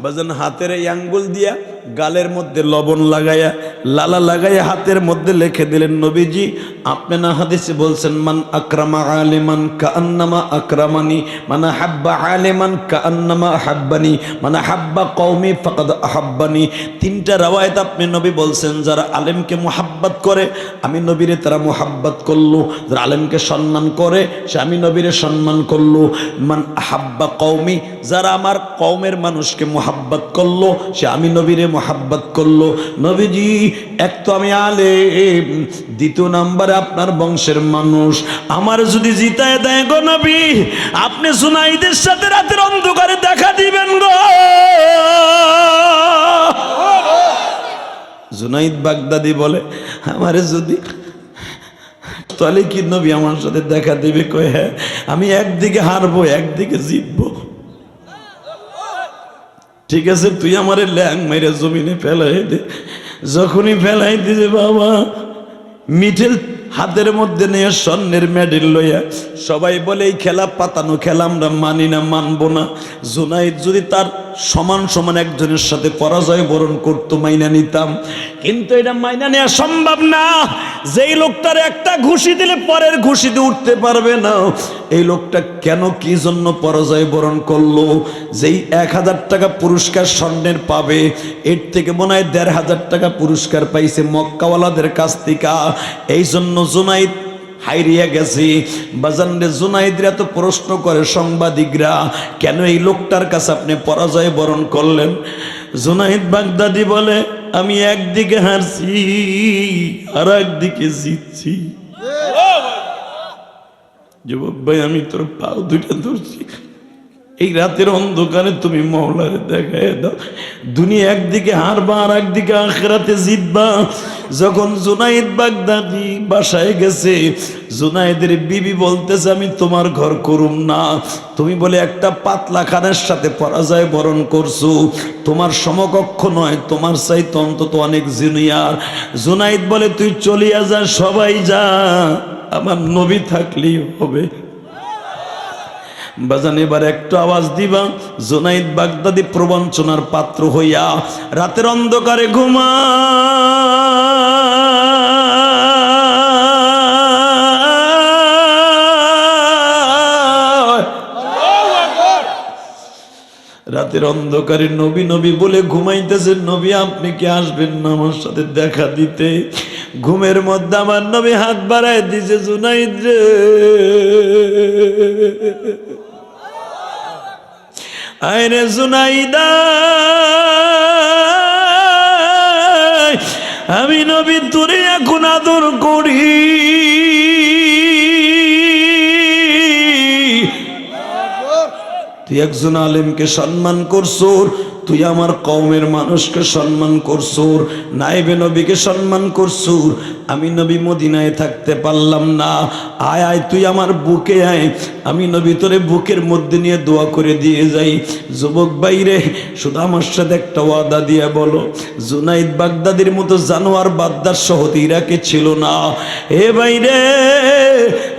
বাজান হাতের এই আঙ্গুল দিয়া গালের মধ্যে লবণ লাগাইয়া লালা লাগাইয়া হাতের মধ্যে লিখে দিলেন, নবীজি আপনি না হাদিসে বলছেন মান আকরামা আলিমান কাআন্নামা আকরামানি, মানে হাব্বা আলিমান কাআন্নামা হাব্বানি, মানে হাব্বা কওমি ফাকাদ আহাব্বানি। তিনটা রাওয়ায়াত আপনি নবী বলছেন যারা আলেমকে মুহাব্বত করে আমি নবীরে তারা মুহাব্বত করলো, যারা আলেমকে সম্মান করে সে আমি নবীরে সম্মান করলো। মান হাব্বা কওমি, যারা আমার কওমের মানুষকে মুহাব্বত করলো সে আমি নবীরে মুহাব্বত করলো। নবীজি এক তো আমি আলেম, দ্বিতীয় নাম্বারে আপনার বংশের মানুষ, আমার যদি জিতায় দেয় গো নবী আপনি জুনাইদের সাথে রাতের অন্ধকারে দেখা দিবেন গো। জুনাইদ বাগদাদি বলে আমারে যদি তাহলে কি নবী আমার সাথে দেখা দিবে? কয় হ্যাঁ, আমি একদিকে হারবো একদিকে জিতবো। ঠিক আছে তুই আমারে ল্যাং মেরে জমিনে ফেলাই দে। যখনই ফেলাই দিছে বাবা মিঠেল হাতের মধ্যে নিয়ে স্বর্ণের মেডেল লইয়া সবাই বলে এই খেলা পাতানো খেলা আমরা মানি না, মানবো না। জুনাইদ যদি তার সমান সমান একজনের সাথে পরাজয় বরণ করতো মাইনা নিতাম, কিন্তু এটা মাইনা নেওয়া সম্ভব না। যেই লোকটার একটা ঘুষি দিলে পরের ঘুষিতে উঠতে পারবে না, এই লোকটা কেন কি জন্য পরাজয় বরণ করলো? যেই 1000 টাকা পুরস্কার স্বর্ণের পাবে এর থেকে মনে হয় 1500 টাকা পুরস্কার পাইছে মক্কাওয়ালাদের কাছ থেকে। এই জন্য জুনাইদ হাইরিয়া গেছে। বাজানরে জুনাইদরা তো প্রশ্ন করে সাংবাদিকরা, কেন এই লোকটার কাছে আপনি পরাজয় বরণ করলেন? জুনাইদ বাগদাদি বলে আমি একদিকে হারছি আর একদিকে জিতছি। যুবক ভাই আমি তোর পাও দুইটা ধরছি, এই রাতের অন্ধকারে তুমি মওলারে দেখায় দাও। দুনিয়া একদিকে হারবা আর একদিকে আখিরাতে জিতবা। যখন জুনাইদ বাগদাদি বাসায় গেছে, জুনাইদের বিবি বলতেছে আমি তোমার ঘর করুম না, তুমি বলে একটা পাতলা খানের সাথে পরাজয় বরণ করছো, তোমার সমকক্ষ নয়, তোমার চাইতে অন্তত অনেক জুনিয়র। জুনাইদ বলে তুই চলিয়া যা, সবাই যা, আমার নবী থাকলেই হবে। বাজান এবার একটু আওয়াজ দিবা। জুনাইদ বাগদাদি প্রবঞ্চনার পাত্র হইয়া রাতের অন্ধকারে ঘুমা রাতের অন্ধকারে নবী নবী বলে ঘুমাইতেছেন। নবী আপনি কি আসবেন না আমার সাথে দেখা দিতে? ঘুমের মধ্যে আমার নবী হাত বাড়ায় দিছে, জুনাইদ রে আইরে জুনাইদা, আমি নবী তোরে এখন আদর করি, তুই একজন আলেমকে সম্মান করছো, তুই আমার কওমের মানুষকে সম্মান করছো, নাইবে নবীকে সম্মান করছো। আমি নবী মদিনায় থাকতে পারলাম না, আয় আয় তুই আমার বুকে আয়, আমি নবী তোরে বুকের মধ্যে নিয়ে দোয়া করে দিয়ে যাই। যুবক বাইরে শুধু আমার সাথে একটা ওয়াদা দিয়ে বলো, জুনাইদ বাগদাদির মতো জানোয়ার বাদ্দার সহতি ইরাকে ছিল না। হে বাইরে,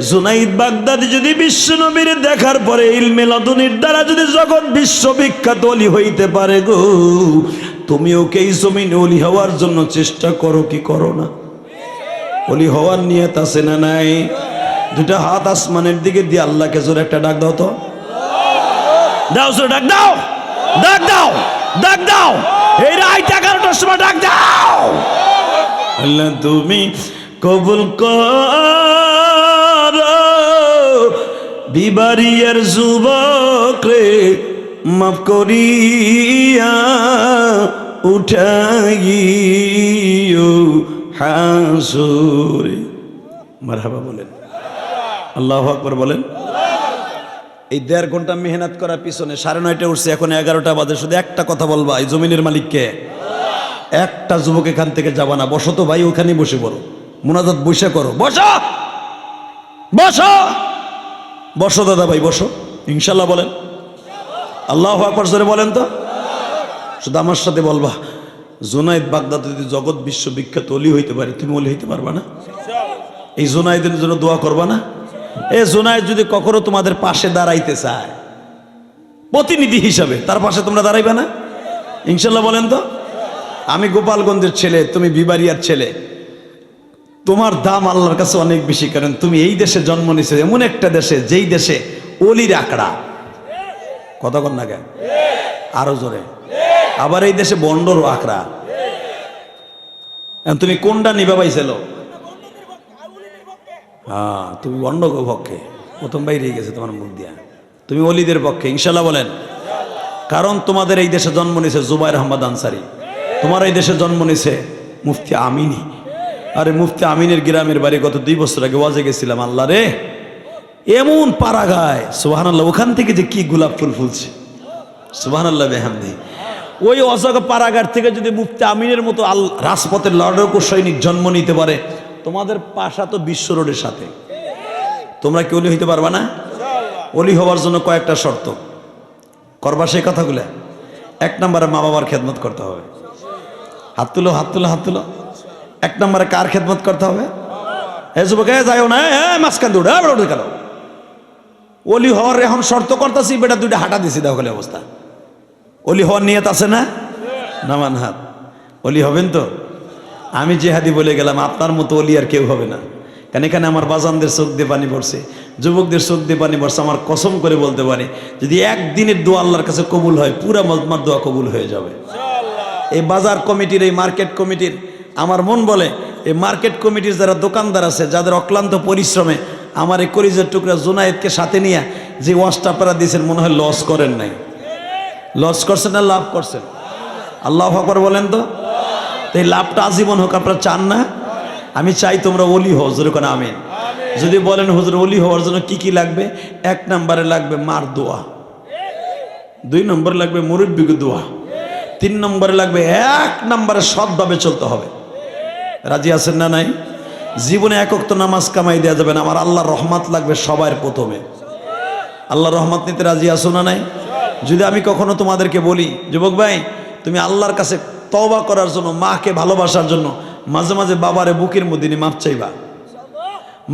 জুনাইদ বাগদাদি যদি বিশ্ব নবীর দেখার পরে ইলমে লাদুনির দ্বারা যদি জগৎ বিশ্ববিখ্যাত ওলি হইতে পারে গো, তুমি ওকে এই জমিনে ওলি হওয়ার জন্য চেষ্টা করো কি করো না? ওলি হওয়ার নিয়ত আছে না নাই? দুটা হাত আসমানের দিকে দিয়ে আল্লাহকে জোরে একটা ডাক দাও তো, দাও জোরে ডাক দাও, ডাক দাও, ডাক দাও, এই রাত 11টার সময় ডাক দাও। আল্লাহ তুমি কবুল করো বিবারিয়ার যুবক রে, মাফ করিয়া উঠাইও হাসুরে। মারহাবা বলেন, আল্লাহু আকবার বলেন। এই 1.5 ঘন্টা মেহনত করার পিছনে 9:30 উঠছে, এখন 11টা বাজে। শুধু একটা কথা বলবা, এই জমিনের মালিককে একটা যুবক এখান থেকে যাবা না। বসো তো ভাই, ওখানে বসে পড়ো, মুনাজাত বসে করো। বসো বসো বসো দাদা ভাই বসো, ইনশাল্লাহ বলেন, আল্লাহু আকবার জোরে বলেন তো। শুধু আমার সাথে বলবা, জুনাইদ বাগদাদি যদি জগৎ বিশ্ববিখ্যাত ওলি হইতে পারে, তুমি ওলি হইতে পারবা না? এই জুনাইদের জন্য দোয়া করবা না? এ জুনাইদ যদি কখনো তোমাদের পাশে দাঁড়াইতে চায় প্রতিনিধি হিসাবে, তার পাশে তোমরা দাঁড়াইবে না? ইনশাল্লাহ বলেন তো। আমি গোপালগঞ্জের ছেলে, তুমি বিবাড়িয়ার ছেলে, তোমার দাম আল্লাহর কাছে অনেক বেশি, কারণ তুমি এই দেশে জন্ম নিয়েছো, এমন একটা দেশে যেই দেশে অলির আঁকড়া। কথা কন না কেন? আরো জোরে। আবার এই দেশে বন্ডরও আঁকড়া। তুমি কোনটা নিবা পাইছিল? হ্যাঁ, তুমি বন্ড পক্ষে, প্রথম বাইরে গেছে তোমার মুখ দিয়া। তুমি অলিদের পক্ষে ইনশাল্লাহ বলেন। কারণ তোমাদের এই দেশে জন্ম নিয়েছে জুবাইর আহমদ আনসারি, তোমার এই দেশে জন্ম নিয়েছে মুফতি আমিনী। আরে মুফতি আমিনের গ্রামের বাড়ি গত 2 বছর আগে ওয়াজে গেছিলাম। আল্লাহ রে, এমন পাড়া গায়, সুবহানাল্লাহ, ওখান থেকে যে কি গোলাপ ফুল ফুলছে, সুবহানাল্লাহ বিহামদি। ওই অজগ পাড়াগার থেকে যদি মুফতি আমিনের মতো রাজপথের লড়াকু সৈনিক জন্ম নিতে পারে, তোমাদের পাশা তো বিশ্ব রোডের সাথে, তোমরা কি অলি হইতে পারবা না? অলি হওয়ার জন্য কয়েকটা শর্ত করবা, সেই কথাগুলো। 1 নম্বরে মা বাবার খেদমত করতে হবে। হাত তুলো, হাত তুলো, হাত তুলো। 1 নম্বরে কার খেদমত করতে হবে? এই যুবক, যাইও না, মাঝখান দৌড়ে কেন? অলি হওয়ার এখন শর্ত করতেছি, বেটা 2টা হাঁটা দিছি, দেখো অবস্থা। অলি হওয়ার নিয়ত আছে না? নামান হাত। অলি হবেন তো? আমি জেহাদি বলে গেলাম, আপনার মতো অলি আর কেউ হবে না। কারণ এখানে আমার বাজানদের চোখ দিয়ে পানি পড়ছে, যুবকদের চোখ দিয়ে পানি পড়ছে। আমার কসম করে বলতে পারি, যদি একদিনের দোয়া আল্লাহর কাছে কবুল হয়, পুরা মজমার দোয়া কবুল হয়ে যাবে। এই বাজার কমিটির, এই মার্কেট কমিটির, আমার মন বলে এই মার্কেট কমিটির যারা দোকানদার আছে, যাদের অক্লান্ত পরিশ্রমে আমার এই কলিজার টুকরা জুনায়েদকে সাথে নিয়ে যে ওয়াজটা আপনারা দিয়েছেন, মনে হয় লস করেন নাই। লস করছেন না লাভ করছেন? আল্লাহু আকবার বলেন তো। এই লাভটা আজীবন হোক, আপনারা চান না? আমি চাই তোমরা অলি হও, জোরে কোন আমিন। যদি বলেন হুজুর অলি হওয়ার জন্য কি কি লাগবে? 1 নম্বরে লাগবে মার দোয়া, 2 নম্বরে লাগবে মুরব্বিকে দোয়া, 3 নম্বরে লাগবে 1 নম্বরে সৎভাবে চলতে হবে। রাজি আছেন না নাই? জীবনে একক তো নামাজ কামাই দেওয়া যাবে না, আমার আল্লাহর রহমত লাগবে সবার প্রথমে। আল্লাহর রহমত নিতে রাজি আছো না নাই? যদি আমি কখনো তোমাদেরকে বলি, যুবক ভাই, তুমি আল্লাহর কাছে তওবা করার জন্য, মাকে ভালোবাসার জন্য মাঝে মাঝে বাবারে বুকের মধ্যে নিয়ে মাপ চাইবা,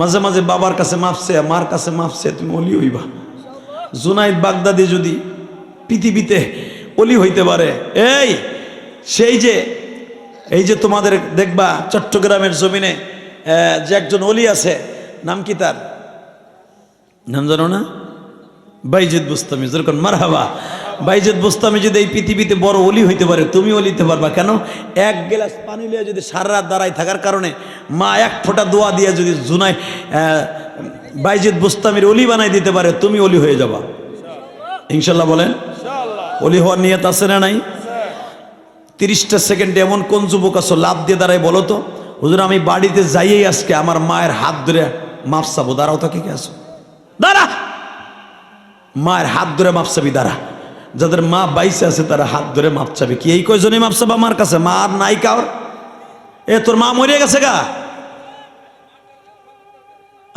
মাঝে মাঝে বাবার কাছে মাপ চেয়ে, মার কাছে মাপ চেয়ে তুমি অলি হইবা। জুনাইদ বাগদাদি যদি পৃথিবীতে অলি হইতে পারে, এই যে তোমাদের দেখবা চট্টগ্রামের জমিনে যে একজন অলি আছে, নাম কি তার? নাম জানো না? বাইজিদ বুস্তামি। যেরকম মারহাবা। বাইজিদ বুস্তামি যদি এই পৃথিবীতে বড় অলি হইতে পারে, তুমি অলিতে পারবা কেন? 1 গ্লাস পানি লিয়ে যদি সারা রাত দাঁড়ায় থাকার কারণে মা 1 ফোঁটা দোয়া দিয়ে যদি বাইজিদ বুস্তামির অলি বানাই দিতে পারে, তুমি অলি হয়ে যাবা ইনশাল্লাহ বলেন। অলি হওয়ার নিয়ত আছে না নাই? 30টা সেকেন্ডে এমন কোন যুবক আছো লাভ দিয়ে দাঁড়ায় বলো তো, হুজুর আমি বাড়িতে যাইয়েই আজকে আমার মায়ের হাত ধরে মাপ চাবো। দাঁড়াও তো, কি আছো? দাঁড়া, মায়ের হাত ধরে মাপ চাবি। দাঁড়া, যাদের মা বাইসে আছে তারা হাত ধরে মাপ চাবি। কি এই কয়জনই মাপ চাবা আমার কাছে? মা আর নাই কার? তোর মা মরে গেছে গা?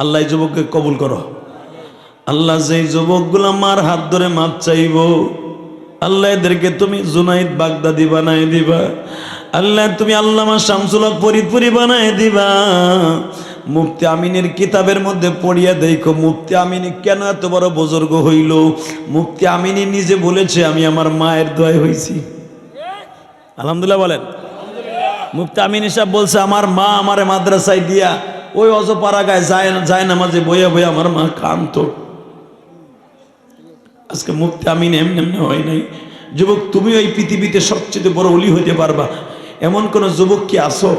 আল্লাহ যুবককে কবুল করো। আল্লাহ যেই যুবকগুলো মার হাত ধরে মাপ চাইব, আল্লাহ এদেরকে তুমি জুনাইদ বাগদাদি বানায় দিবা। আল্লাহ তুমি আল্লামা শামসুল হক ফরিদপুরি বানায় দিবা। মুফতি আমিনের কিতাবের মধ্যে পড়িয়া দেখো, মুফতি আমিনী কেন এত বড় বুজুর্গ হইল। মুফতি আমিনী নিজে বলেছে, আমি আমার মায়ের দোয়ায় হইছি। আলহামদুলিল্লাহ বলেন। মুফতি আমিনী সাহেব বলছে, আমার মা আমারে মাদ্রাসায় দিয়া ওই অজপাড়া গায়ে যায় না, মাঝে বইয়া বইয়া আমার মা কাঁদতো। আজকে মুফতি আমিন এমনি এমনি হয় নাই। যুবক, তুমি ওই পৃথিবীতে সবচেয়ে বড় অলি হইতে পারবা। এমন কোন যুবক কি আসো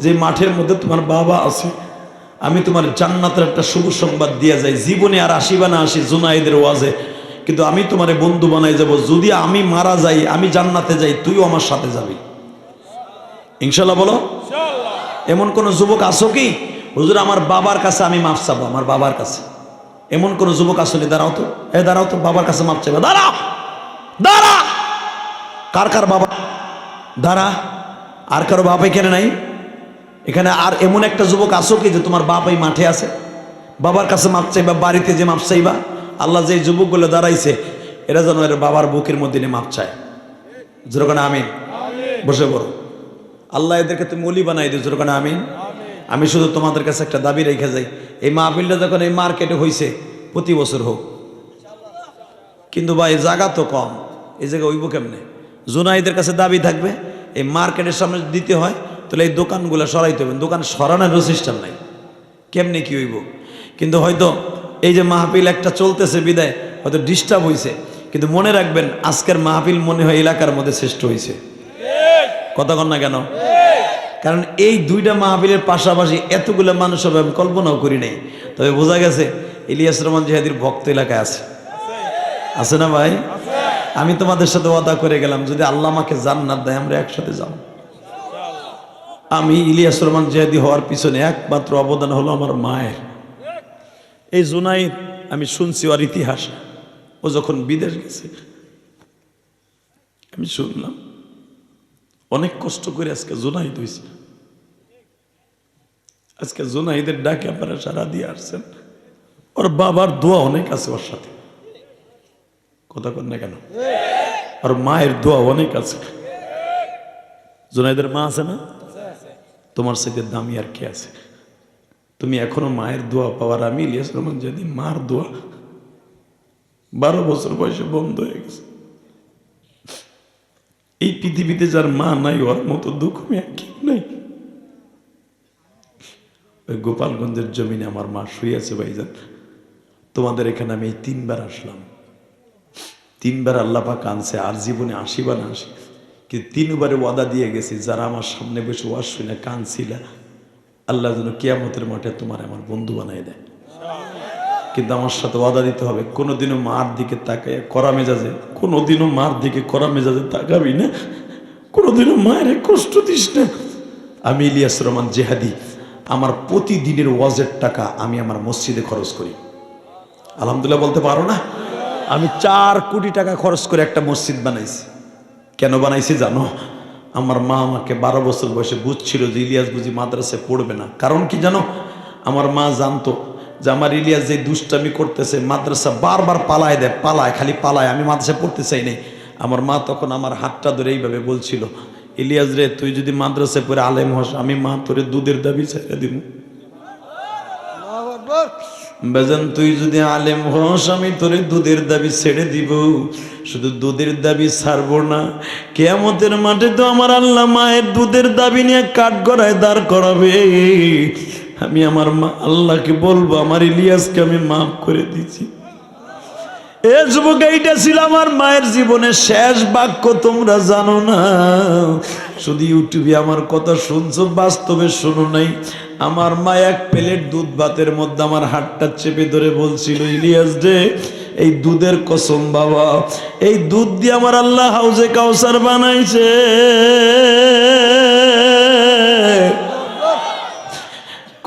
যে মাঠের মধ্যে তোমার বাবা আছে? আমি তোমার জান্নাতের একটা শুভ সংবাদ দিয়ে যাই। জীবনে আর আসিবা না আসি জুনাইদের ওয়াজে, কিন্তু আমি তোমারে বন্ধু বানাই যাব। যদি আমি মারা যাই, আমি জান্নাতে যাই, তুইও আমার সাথে যাবি ইনশাল্লাহ বলো। এমন কোন যুবক আসো কি, হুজুর আমার বাবার কাছে আমি মাফ চাবো, আমার বাবার কাছে? এমন কোন যুবক আসলে? দাঁড়াও তো, দাঁড়াও তো, বাবার কাছে মাপ চাইবা। দাঁড়া, দাঁড়া। কার কার বাবা? দাঁড়া। আর কারো বাপ এখানে নাই? এখানে আর এমন একটা যুবক আসো কি যে তোমার বাপ এই মাঠে আছে, বাবার কাছে মাপ চাইবা, বাড়িতে যে মাপ চাইবা? আল্লাহ যে যুবকগুলো দাঁড়াইছে, এরা যেন এর বাবার বুকের মধ্যে নিয়ে মাপ চায়। যেরকম আমিন। বসে পড়ো। আল্লাহ এদেরকে তুমি অলি বানাই দিও। যেরকম আমিন। আমি শুধু তোমাদের কাছে একটা দাবি রেখে যাই, এই মাহফিলটা যখন এই মার্কেটে হয়েছে, প্রতি বছর হোক। কিন্তু ভাই জায়গা তো কম, এই জায়গায় হইব কেমনে? জুনাইদের কাছে দাবি থাকবে, এই মার্কেটের সামনে দিতে হয় তাহলে এই দোকানগুলো সরাইতে হবে, দোকান সরানোর সিস্টেম নাই, কেমনে কি হইব। কিন্তু হয়তো এই যে মাহফিল একটা চলতেছে বিদায় হয়তো ডিস্টার্ব হয়েছে, কিন্তু মনে রাখবেন আজকের মাহফিল মনে হয় এলাকার মধ্যে শ্রেষ্ঠ হয়েছে। কথা কন না কেন? কারণ এই দুইটা মাহফিলের পাশাপাশি এতগুলো মানুষ হবে আমি কল্পনাও করি নাই। তবে বোঝা গেছে ইলিয়াস রহমান জিহাদির ভক্ত এলাকায় আছে, আছে না ভাই? আমি তোমাদের সাথে ওয়াদা করে গেলাম যদি আল্লাহ আমাকে জান্নাত দেয় আমরা একসাথে যাব। আমি ইলিয়াস রহমান জিহাদি হওয়ার পিছনে একমাত্র অবদান হলো আমার মায়ের। এই জুনাইদ আমি শুনছি ওর ইতিহাস, ও যখন বিদেশ গেছে আমি শুনলাম অনেক কষ্ট করে আজকে জুনাইদ হয়েছে। আজকে জুনাইদের ডাকে আপনারা সারা দিয়ে আসছেন, ওর বাবার দোয়া অনেক আছে ওর সাথে। কথা কন না কেন? আর মায়ের দোয়া অনেক আছে। জুনাইদের মা আছে না? তোমার সাথে দামি আর কে আছে? তুমি এখনো মায়ের দোয়া পাওয়ার। আমি ইলিয়াস রহমান যদি মার দোয়া 12 বছর বয়সে বন্ধ হয়ে গেছে। এই পৃথিবীতে যার মা নাই ওর মতো দুঃখ আমি কেউ নাই। ওই গোপালগঞ্জের জমিনে আমার মা শুয়ে আছে ভাইজান। তোমাদের এখানে আমি এই 3 বার আসলাম, 3 বার আল্লাহ পাক আনছে, আর জীবনে আসিবা না আসি, কিন্তু 3 বারে ওয়াদা দিয়ে গেছি যারা আমার সামনে বসে ওয়াজ শুনে কানছিলা আল্লাহ যেন কিয়ামতের মাঠে তোমার আমার বন্ধু বানাই দেয়। কিন্তু আমার সাথে ওয়াদা দিতে হবে কোনোদিনও মার দিকে তাকায় করা মেজাজে, কোনোদিনও মার দিকে করা মেজাজে তাকাবি না, কোনোদিনও মায়ের কষ্ট দিস না। আমি ইলিয়াস রহমান জিহাদি আমার প্রতিদিনের ওয়াজের টাকা আমি আমার মসজিদে খরচ করি। আলহামদুলিল্লাহ বলতে পারো না? আমি 4 কোটি টাকা খরচ করে একটা মসজিদ বানাইছি। কেন বানাইছি জানো? আমার মা আমাকে 12 বছর বয়সে বুঝছিল যে ইলিয়াস বুঝি মাদ্রাসায় পড়বে না। কারণ কি জানো? আমার মা জানতো যে আমার ইলিয়াস যে দুষ্টামি করতেছে, মাদ্রাসা বারবার পালায় দেয়, পালায়, খালি পালায়, আমি মাদ্রাসা পড়তে চাই নাই। আমার মা তখন আমার হাতটা ধরে এইভাবে বলছিল, ইলিয়াস রে তুই যদি মাদ্রাসায় পড়ে আলেম হস আমি মা তোরে দুধের দাবি ছেড়ে দিব। বেজান তুই যদি আলেম হস আমি তোরে দুধের দাবি ছেড়ে দিব। শুধু দুধের দাবি ছাড়বো না, কিয়ামতের মাঠে তো আমার আল্লাহ মায়ের দুধের দাবি নিয়ে কাঠগড়ায় দাঁড় করাবে। আমি আমার মা আল্লাহকে বলবো আমার ইলিয়াসকে আমি মাফ করে দিছি। এ যুবক, এইটা ছিল আমার মায়ের জীবনের শেষ বাক্য, তোমরা জানো না। শুধু ইউটিউবে আমার কথা শুনছো, বাস্তবে শোনো নাই। আমার মা 1 প্লেট দুধ ভাতের মধ্যে আমার হাতটা চেপে ধরে বলছিল, ইলিয়াস রে এই দুধের কসম বাবা, এই দুধ দিয়ে আমার আল্লাহ হাউজে কাউসার বানাইছে।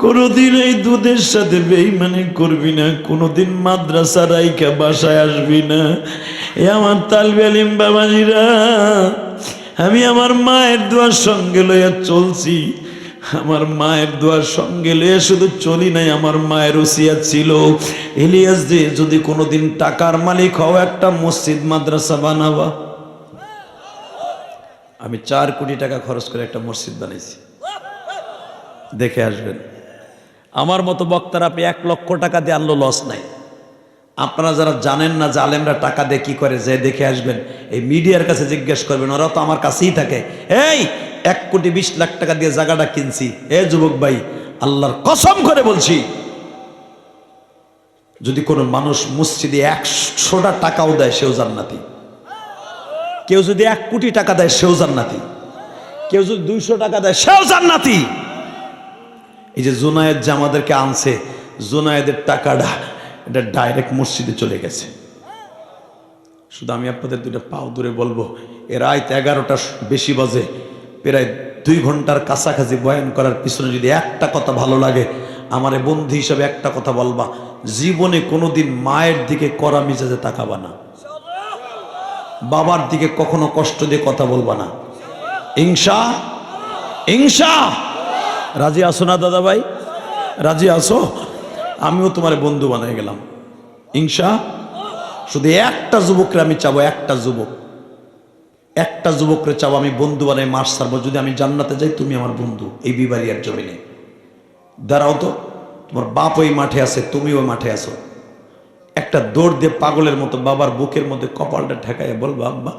কোনদিন এই দুধের সাথে বেঈমানি করবি না, কোনদিন মাদ্রাসা রাইখা বাসায় আসবি না। এ আমার তালবে আলিম বাবাজিরা, আমি আমার মায়ের দোয়ার সঙ্গে লইয়া চলছি। আমার মায়ের দোয়ার সঙ্গে লইয়া শুধু চলি নাই, আমার মায়ের ওসিয়াত ছিল ইলিয়াস যে যদি কোনোদিন টাকার মালিক হও একটা মসজিদ মাদ্রাসা বানাবা। আমি 4 কোটি টাকা খরচ করে একটা মসজিদ বানাইছি, দেখে আসবেন। আমার মতো বক্তারা আপনি 1 লক্ষ টাকা দিয়ে আনলো লস নাই। আপনারা যারা জানেন না যে আলেমরা টাকা দিয়ে কি করে, যে দেখে আসবেন। এই মিডিয়ার কাছে জিজ্ঞেস করবেন, ওরা তো আমার কাছেই থাকে। এই 1 কোটি 20 লাখ টাকা দিয়ে জায়গাটা কিনছি। এ যুবক ভাই, আল্লাহর কসম করে বলছি, যদি কোনো মানুষ মসজিদে 100টা টাকাও দেয় সেও জান্নাতি। কেউ যদি 1 কোটি টাকা দেয় সেও জান্নাতি, কেউ যদি 200 টাকা দেয় সেও জান্নাতি। এই যে জুনায়েদ যে আমাদেরকে আনছে, জুনায়েদের টাকাটা এটা ডাইরেক্ট মসজিদে চলে গেছে। শুধু আমি আপনাদের 2টা পাও দূরে বলবো, এ রাত 11টা বেশি বাজে, প্রায় 2 ঘন্টার কাছাকাছি বয়ান করার পিছনে যদি একটা কথা ভালো লাগে, আমারে বন্ধু হিসাবে একটা কথা বলবা, জীবনে কোনোদিন মায়ের দিকে কড়া মেজাজে তাকাবা না, বাবার দিকে কখনো কষ্ট দিয়ে কথা বলবা না। ইনশা রাজি আসো না দাদা ভাই? রাজি আসো? আমিও তোমার বন্ধু বানাই গেলাম ইনশা। শুধু একটা যুবকরে আমি চাবো, একটা যুবকরে চাবো আমি বন্ধু বানাই মাস ছাড়বো। যদি আমি জান্নাতে যাই তুমি আমার বন্ধু এই বিবারিয়ার জমিনে। দাঁড়াও তো, তোমার বাপ ওই মাঠে আছে, তুমি ওই মাঠে আছো। একটা দৌড় দিয়ে পাগলের মতো বাবার বুকের মধ্যে কপালটা ঠেকাইয়া বলবো, আব্বা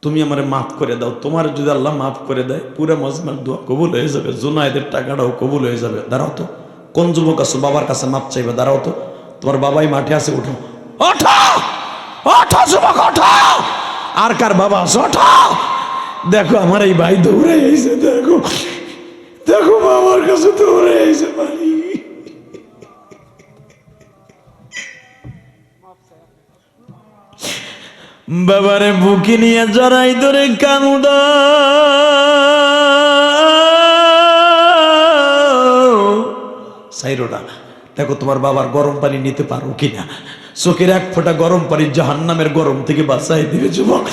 তুমি আমারে মাফ করে দাও। তোমার যদি আল্লাহ মাফ করে দেয় পুরো মজমার দোয়া কবুল হয়ে যাবে, জুনায়েদের টাকাটাও কবুল হয়ে যাবে। দাঁড়াও তো, কোন যুবক আছো বাবার কাছে মাপ চাইবে? দাঁড়াও তো, তোমার বাবাই মাঠে আছে, উঠো ওঠো ওঠো যুবক ওঠো। আর কার বাবা আছে? ওঠো। দেখো আমার এই ভাই দৌড়ে এসে, দেখো দেখো বাবার কাছে দৌড়ে এসে বাড়ি। বাবারে বুকে নিয়ে জড়াই ধরে কান্দা, সাইরোনা দেখো তোমার বাবার গরম পানি নিতে পারো কিনা। চোখের এক ফোঁটা গরম পানি জাহান্নামের গরম থেকে বাঁচাই দিবে যুবক।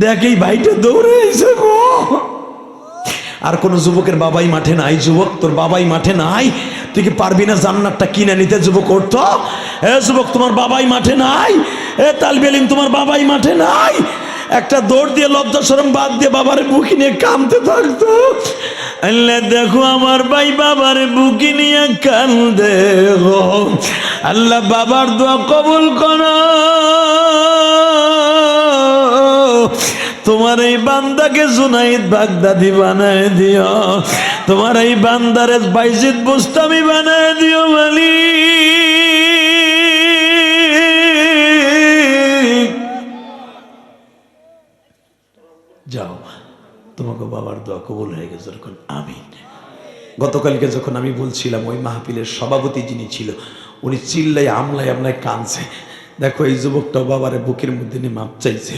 দেখ এই ভাইটা দৌড়ে এসে গো। আর কোন যুবকের বাবাই মাঠে নাই? যুবক তোর বাবাই মাঠে নাই, তুই কি পারবি না জান্নাতটা কিনে নিতে? যুবক করত, এ যুবক তোমার বাবাই মাঠে নাই, এ তালবে ইলম তোমার বাবাই মাঠে নাই। একটা দৌড় দিয়ে লজ্জা শরম বাদ দিয়ে বাবারে বুকি নিয়ে কাঁদতে থাকতো। আল্লাহ দেখো আমার ভাই বাবারে বুকি নিয়ে কান্দে গো। আল্লাহ বাবার দোয়া কবুল করো। তোমার এই বান্দাকে জুনাইদ বাগদাদি বানায় দিও, তোমার এই বান্দারে বাইজিদ বুস্তামি বানায় দিও মালিক। যাও, তোমাকে বাবার দোয়া কবুল হয়ে গেছে। যখন আমিন। গতকালকে যখন আমি বলছিলাম, ওই মাহফিলের সভাপতি যিনি ছিল উনি চিল্লাই আমলায় আমলায় কাঁদছে। দেখো এই যুবকটাও বাবারে বুকের মধ্যে নিয়ে মাপ চাইছে।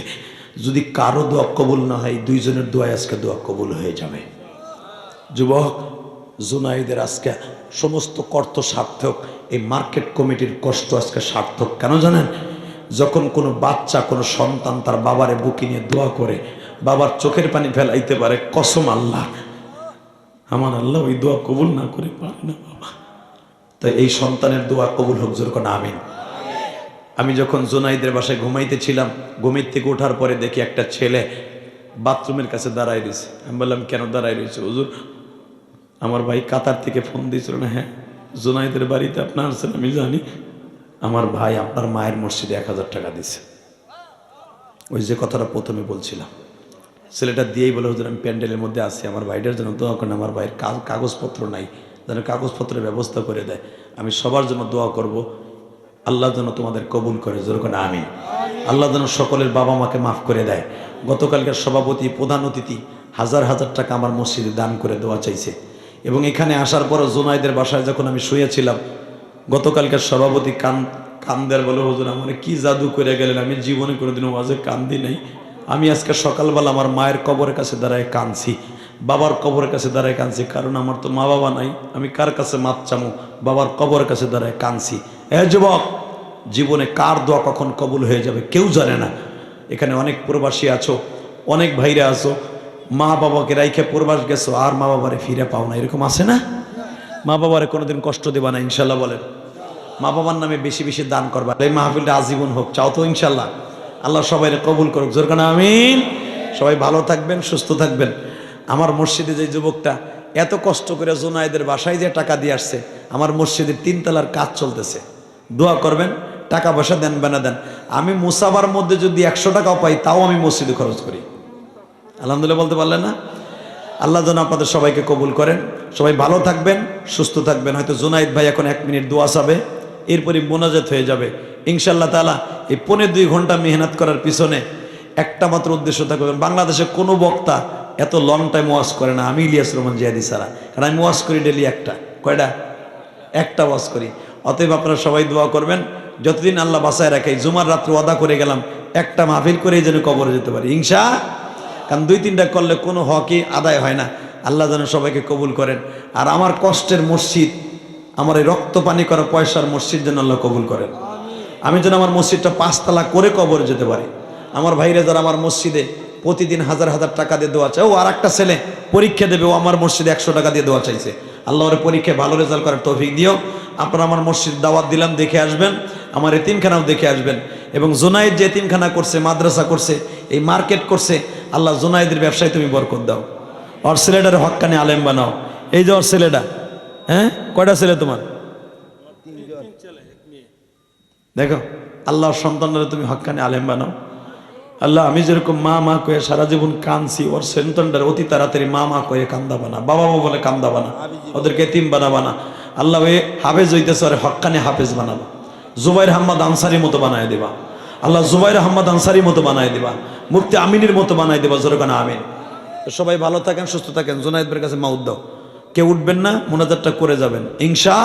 যদি কারো দোয়া কবুল না হয়, দুইজনের দোয়ায় আজকে দোয়া কবুল হয়ে যাবে। যুবক জুনাইদের আজকে সমস্ত কর্ত সার্থক। এই মার্কেট কমিটির কষ্ট আজকে সার্থক। কেন জানেন? যখন কোনো বাচ্চা কোনো সন্তান তার বাবারে বুকে নিয়ে দোয়া করে, বাবার চোখের পানি ফেলাইতে পারে, কসম আল্লাহ, আমার আল্লাহ ওই দোয়া কবুল না করে পারে না বাবা। তাই এই সন্তানের দোয়া কবুল হোক, জোর করে আমিন। আমি যখন জুনাইদের বাসায় ঘুমাইতেছিলাম, ঘুমের থেকে ওঠার পরে দেখি একটা ছেলে বাথরুমের কাছে দাঁড়ায় রয়েছে। আমি বললাম কেন দাঁড়ায় রয়েছে? হুজুর আমার ভাই কাতার থেকে ফোন দিয়েছিল না। হ্যাঁ জুনাইদের বাড়িতে আপনার আছেন আমি জানি। আমার ভাই আপনার মায়ের মসজিদে 1000 টাকা দিছে। ওই যে কথাটা প্রথমে বলছিলাম, ছেলেটা দিয়েই বলে হুজুর আমি প্যান্ডেলের মধ্যে আছি, আমার ভাইটার জন্য দোয়া করেন। আমার ভাইয়ের কাগজপত্র নাই, যেন কাগজপত্রের ব্যবস্থা করে দেয়। আমি সবার জন্য দোয়া করব, আল্লাহ যেন তোমাদের কবুল করে, যেরকম আমি আল্লাহ যেন সকলের বাবা মাকে মাফ করে দেয়। গতকালকার সভাপতি প্রধান অতিথি হাজার হাজার টাকা আমার মসজিদে দান করে দোয়া চাইছে। এবং এখানে আসার পরও জুনাইদের বাসায় যখন আমি শুয়েছিলাম, গতকালকার সভাপতি কান্দের বলে হুজুর আমার কি জাদু করে গেলেন, আমি জীবনে কোনোদিন ওয়াজে কান্দি নাই। আমি আজকে সকালবেলা আমার মায়ের কবরের কাছে দাঁড়ায় কাঁদছি, বাবার কবরের কাছে দাঁড়ায় কাঁদছি, কারণ আমার তো মা বাবা নাই, আমি কার কাছে মাপ চামু? বাবার কবরের কাছে দাঁড়ায় কাঁদছি। যুবক জীবনে কার দোয়া কখন কবুল হয়ে যাবে কেউ জানে না। এখানে অনেক প্রবাসী আছো, অনেক ভাইরা আছো, মা বাবাকে রাইখে প্রবাস গেছো আর মা বাবারে ফিরে পাও না, এরকম আছে না? মা বাবারে কোনোদিন কষ্ট দেবা না ইনশাল্লাহ বলেন। মা বাবার নামে বেশি বেশি দান করবা। এই মাহফিলটা আজীবন হোক, চাও তো ইনশাল্লাহ? আল্লাহ সবাই কবুল করুক, জোর কানা আমিন। সবাই ভালো থাকবেন, সুস্থ থাকবেন। আমার মসজিদে যে যুবকটা এত কষ্ট করে জুনাইদের বাসায় যে টাকা দিয়ে আসছে, আমার মসজিদের 3 তলার কাজ চলতেছে, দোয়া করবেন, টাকা পয়সা দেন বেনা দেন। আমি মুসাবার মধ্যে যদি 100 টাকাও পাই তাও আমি মসজিদে খরচ করি। আলহামদুলিল্লাহ বলতে পারলেন না? আল্লাহ যেন আপনাদের সবাইকে কবুল করেন। সবাই ভালো থাকবেন, সুস্থ থাকবেন। হয়তো জুনাইদ ভাই এখন 1 মিনিট দোয়া চাবে, এরপরই মোনাজাত হয়ে যাবে ইনশাআল্লাহ তাআলা। এই 1.5-2 ঘন্টা মেহনত করার পিছনে একটা মাত্র উদ্দেশ্য থাকবে, বাংলাদেশে কোনো বক্তা এত লং টাইম ওয়াজ করে না আমি ইলিয়াস রহমান জিহাদি ছাড়া। কারণ আমি ওয়াজ করি ডেলি একটা ওয়াজ করি। অতএব আপনারা সবাই দোয়া করবেন, যতদিন আল্লাহ বাঁচায় রাখে। জুমার রাত্রে ওয়াদা করে গেলাম একটা মাহফিল করেই যেন কবরে যেতে পারি ইনশাআল্লাহ। কারণ 2-3টা করলে কোনো হকই আদায় হয় না। আল্লাহ যেন সবাইকে কবুল করেন। আর আমার কষ্টের মসজিদ, আমার এই রক্ত পানি করা পয়সার মসজিদ যেন আল্লাহ কবুল করেন। আমি যেন আমার মসজিদটা 5 তলা করে কবরে যেতে পারি। আমার ভাইরা যারা আমার মসজিদে প্রতিদিন হাজার হাজার টাকা দিয়ে দোয়া চায়, ও আর একটা ছেলে পরীক্ষা দেবে, ও আমার মসজিদে 100 টাকা দিয়ে দোয়া চাইছে। আল্লাহ ওর পরীক্ষায় ভালো রেজাল্ট করার তৌফিক দিও। আপনারা আমার মসজিদ দাওয়াত দিলাম, দেখে আসবেন, আমার এতিমখানাও দেখে আসবেন। এবং জুনাইদ যে এতিমখানা করছে, মাদ্রাসা করছে, এই মার্কেট করছে, আল্লাহ জুনাইদের ব্যবসায় তুমি বরকত দাও। ওর ছেলেটার হক্কানি আলেম বানাও। এই যে ওর ছেলেটা, হ্যাঁ কয়টা ছেলে তোমার? দেখো আল্লাহর সন্তানরা তুমি হক্কানি আলেম বানাও। আল্লাহ আমি যেরকম মা মা কয়ে সারা জীবন কানছি, ওর সন্তানটার অতি তাড়াতাড়ি মা মা কয়ে কান্দাবা না, বাবা বাবা বলে কান্দাবা না, ওদেরকে এতিম বানাবা না। আল্লাহ ওই হাফেজ হইতেছে ওরে হক্কানি হাফেজ বানাবা, জুবাইর আহমদ আনসারি মতো বানায় দিবা। আল্লাহ জুবাইর আহমদ আনসারি মতো বানায় দিবা, মুফতি আমিনের মতো বানায় দিবা, জোরকানা আমিন। তো সবাই ভালো থাকেন, সুস্থ থাকেন। জুনায়েদ ভাইয়ের কাছে মাউদ দাও, কেউ উঠবেন না, মোনাজাতটা করে যাবেন ইনশা